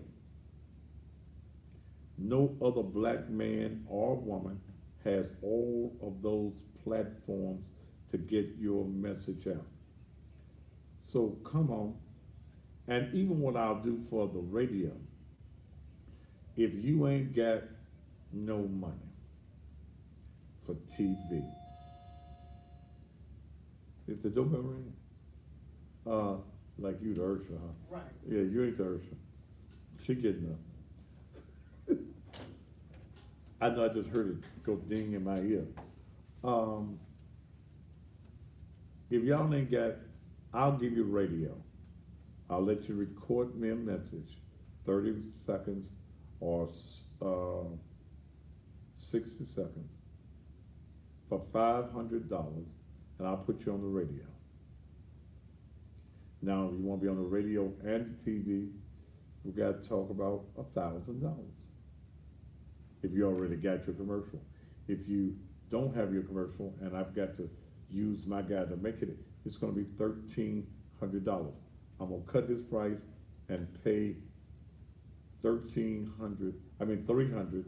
No other black man or woman has all of those platforms to get your message out. So come on. And even what I'll do for the radio, if you ain't got no money for TV, it's a doorbell ring. Like you the Ursha, huh? Right. Yeah, you ain't the Ursha. She getting up. I know I just heard it go ding in my ear. If y'all ain't got, I'll give you radio. I'll let you record me a message, 30 seconds or 60 seconds for $500, and I'll put you on the radio. Now, if you want to be on the radio and the TV, we got to talk about $1,000. If you already got your commercial. If you don't have your commercial and I've got to use my guy to make it, it's going to be $1,300. I'm gonna cut his price and pay $300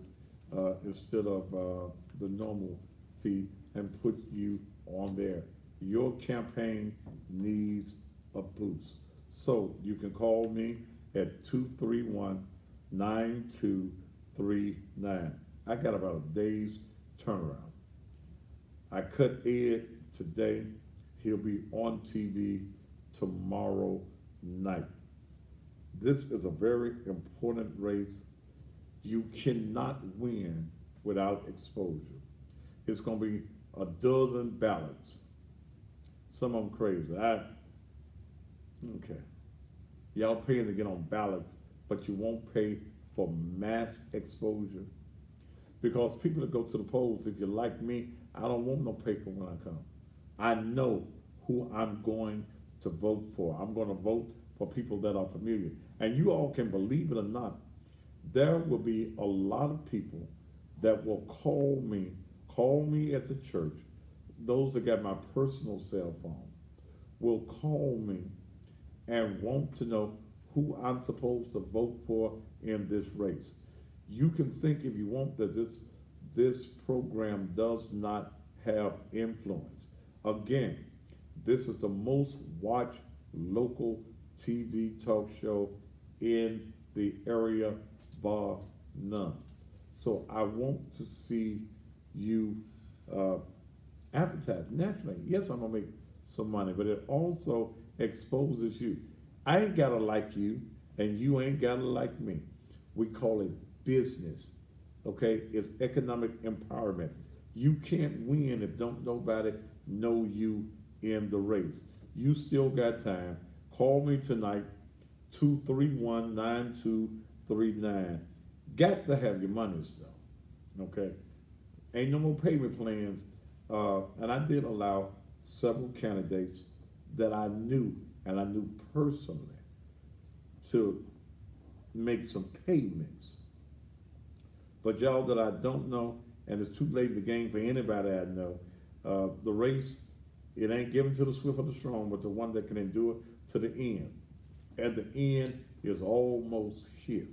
instead of the normal fee and put you on there. Your campaign needs a boost. So you can call me at 231-9239. I got about a day's turnaround. I cut Ed today. He'll be on TV tomorrow night. This is a very important race. You cannot win without exposure. It's going to be a dozen ballots. Some of them crazy. Okay. Y'all paying to get on ballots, but you won't pay for mass exposure. Because people that go to the polls, if you're like me, I don't want no paper when I come. I know who I'm going to vote for. I'm going to vote for people that are familiar. And you all can believe it or not, there will be a lot of people that will call me at the church. Those that got my personal cell phone will call me and want to know who I'm supposed to vote for in this race. You can think if you want that this program does not have influence. Again, this is the most watched local TV talk show in the area, bar none. So I want to see you advertise nationally. Yes, I'm gonna make some money, but it also exposes you. I ain't gotta like you, and you ain't gotta like me. We call it business, okay? It's economic empowerment. You can't win if don't nobody know you in the race. You still got time. Call me tonight, 231-9239. Got to have your monies though, okay? Ain't no more payment plans. And I did allow several candidates that I knew and I knew personally to make some payments. But y'all that I don't know, and it's too late in the game for anybody I know, the race, it ain't given to the swift or the strong, but the one that can endure to the end. And the end is almost here.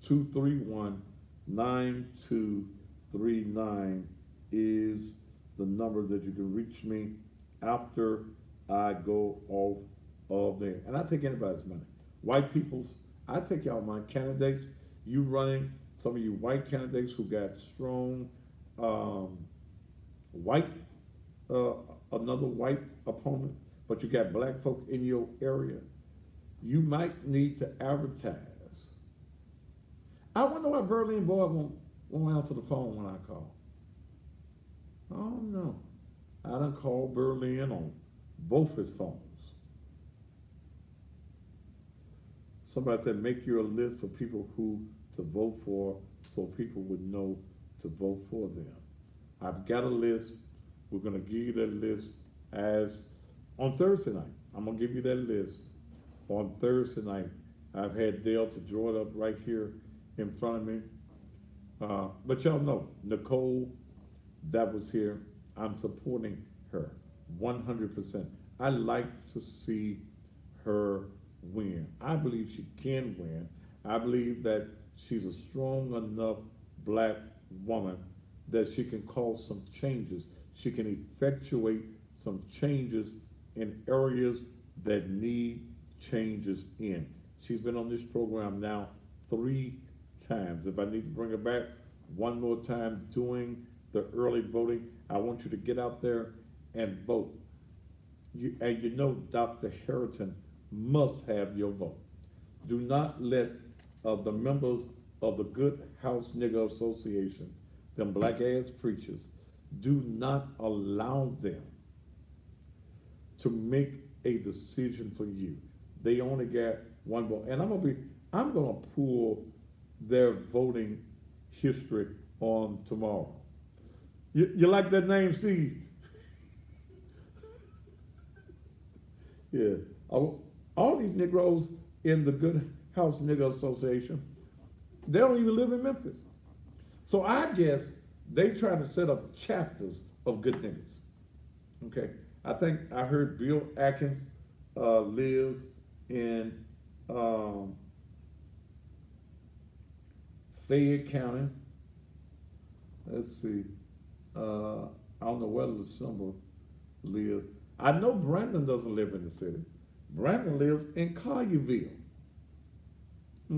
231-9239 is the number that you can reach me after I go off of there. And I take anybody's money. White people's, I take y'all money. Candidates, you running, some of you white candidates who got strong white, another white opponent, but you got black folk in your area, you might need to advertise. I wonder why Berlin boy won't answer the phone when I call. Oh no. I done called Berlin on both his phones. Somebody said, make your list for people who to vote for so people would know to vote for them. I've got a list. We're gonna give you that list as on Thursday night. I'm gonna give you that list on Thursday night. I've had Dale to draw it up right here in front of me. But y'all know, Nicole, that was here. I'm supporting her 100%. I like to see her win. I believe she can win. I believe that she's a strong enough black woman that she can cause some changes. She can effectuate some changes in areas that need changes in. She's been on this program now 3 times. If I need to bring her back one more time doing the early voting, I want you to get out there and vote. And you know Dr. Harrington must have your vote. Do not let the members of the Good House Nigger Association, them black ass preachers, do not allow them to make a decision for you. They only got one vote. And I'm gonna pull their voting history on tomorrow. You like that name, Steve? Yeah. All these Negroes in the Good House Nigger Association, they don't even live in Memphis. So I guess they try to set up chapters of good niggas. Okay. I think I heard Bill Atkins lives in Fayette County. Let's see. I don't know where Lucember lives. I know Brandon doesn't live in the city. Brandon lives in Collierville.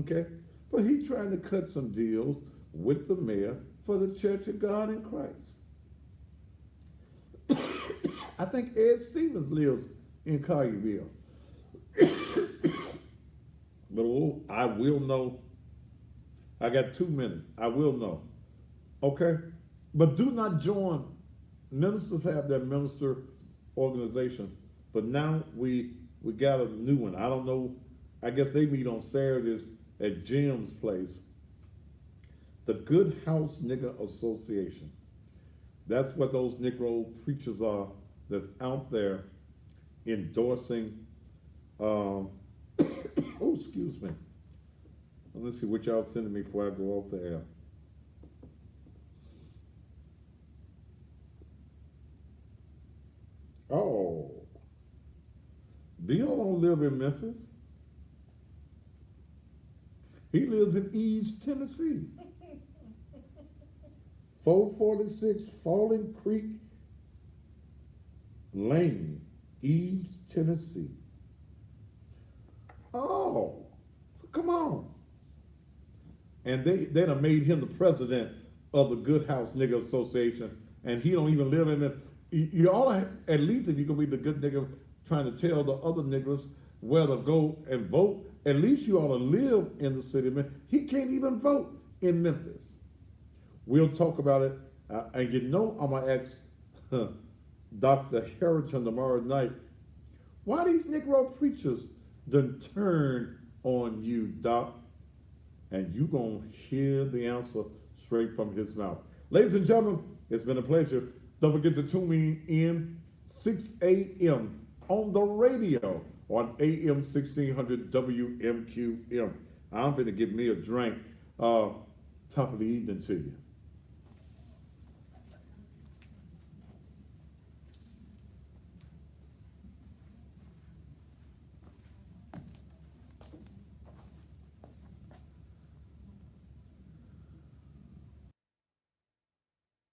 Okay? But he's trying to cut some deals with the mayor for the Church of God in Christ. I think Ed Stevens lives in Collierville. But I will know. I got 2 minutes. I will know. Okay? But do not join. Ministers have their minister organization. But now we got a new one. I don't know. I guess they meet on Saturdays at Jim's place. The Good House Nigger Association. That's what those Negro preachers are that's out there endorsing. Oh, excuse me. Let me see what y'all sending me before I go off the air. Oh, Bill don't live in Memphis. He lives in East Tennessee. 446 Falling Creek Lane, East Tennessee. Oh, come on. And they done made him the president of the Good House Nigger Association, and he don't even live in it. You ought to, at least if you're gonna be the good nigger trying to tell the other niggers where to go and vote, at least you ought to live in the city, man. He can't even vote in Memphis. We'll talk about it, and you know I'm gonna ask Dr. Harrington tomorrow night, why these Negro preachers done turn on you, Doc? And you gonna hear the answer straight from his mouth. Ladies and gentlemen, it's been a pleasure. Don't forget to tune me in 6 a.m. on the radio on AM 1600 WMQM. I'm finna get me a drink. Top of the evening to you.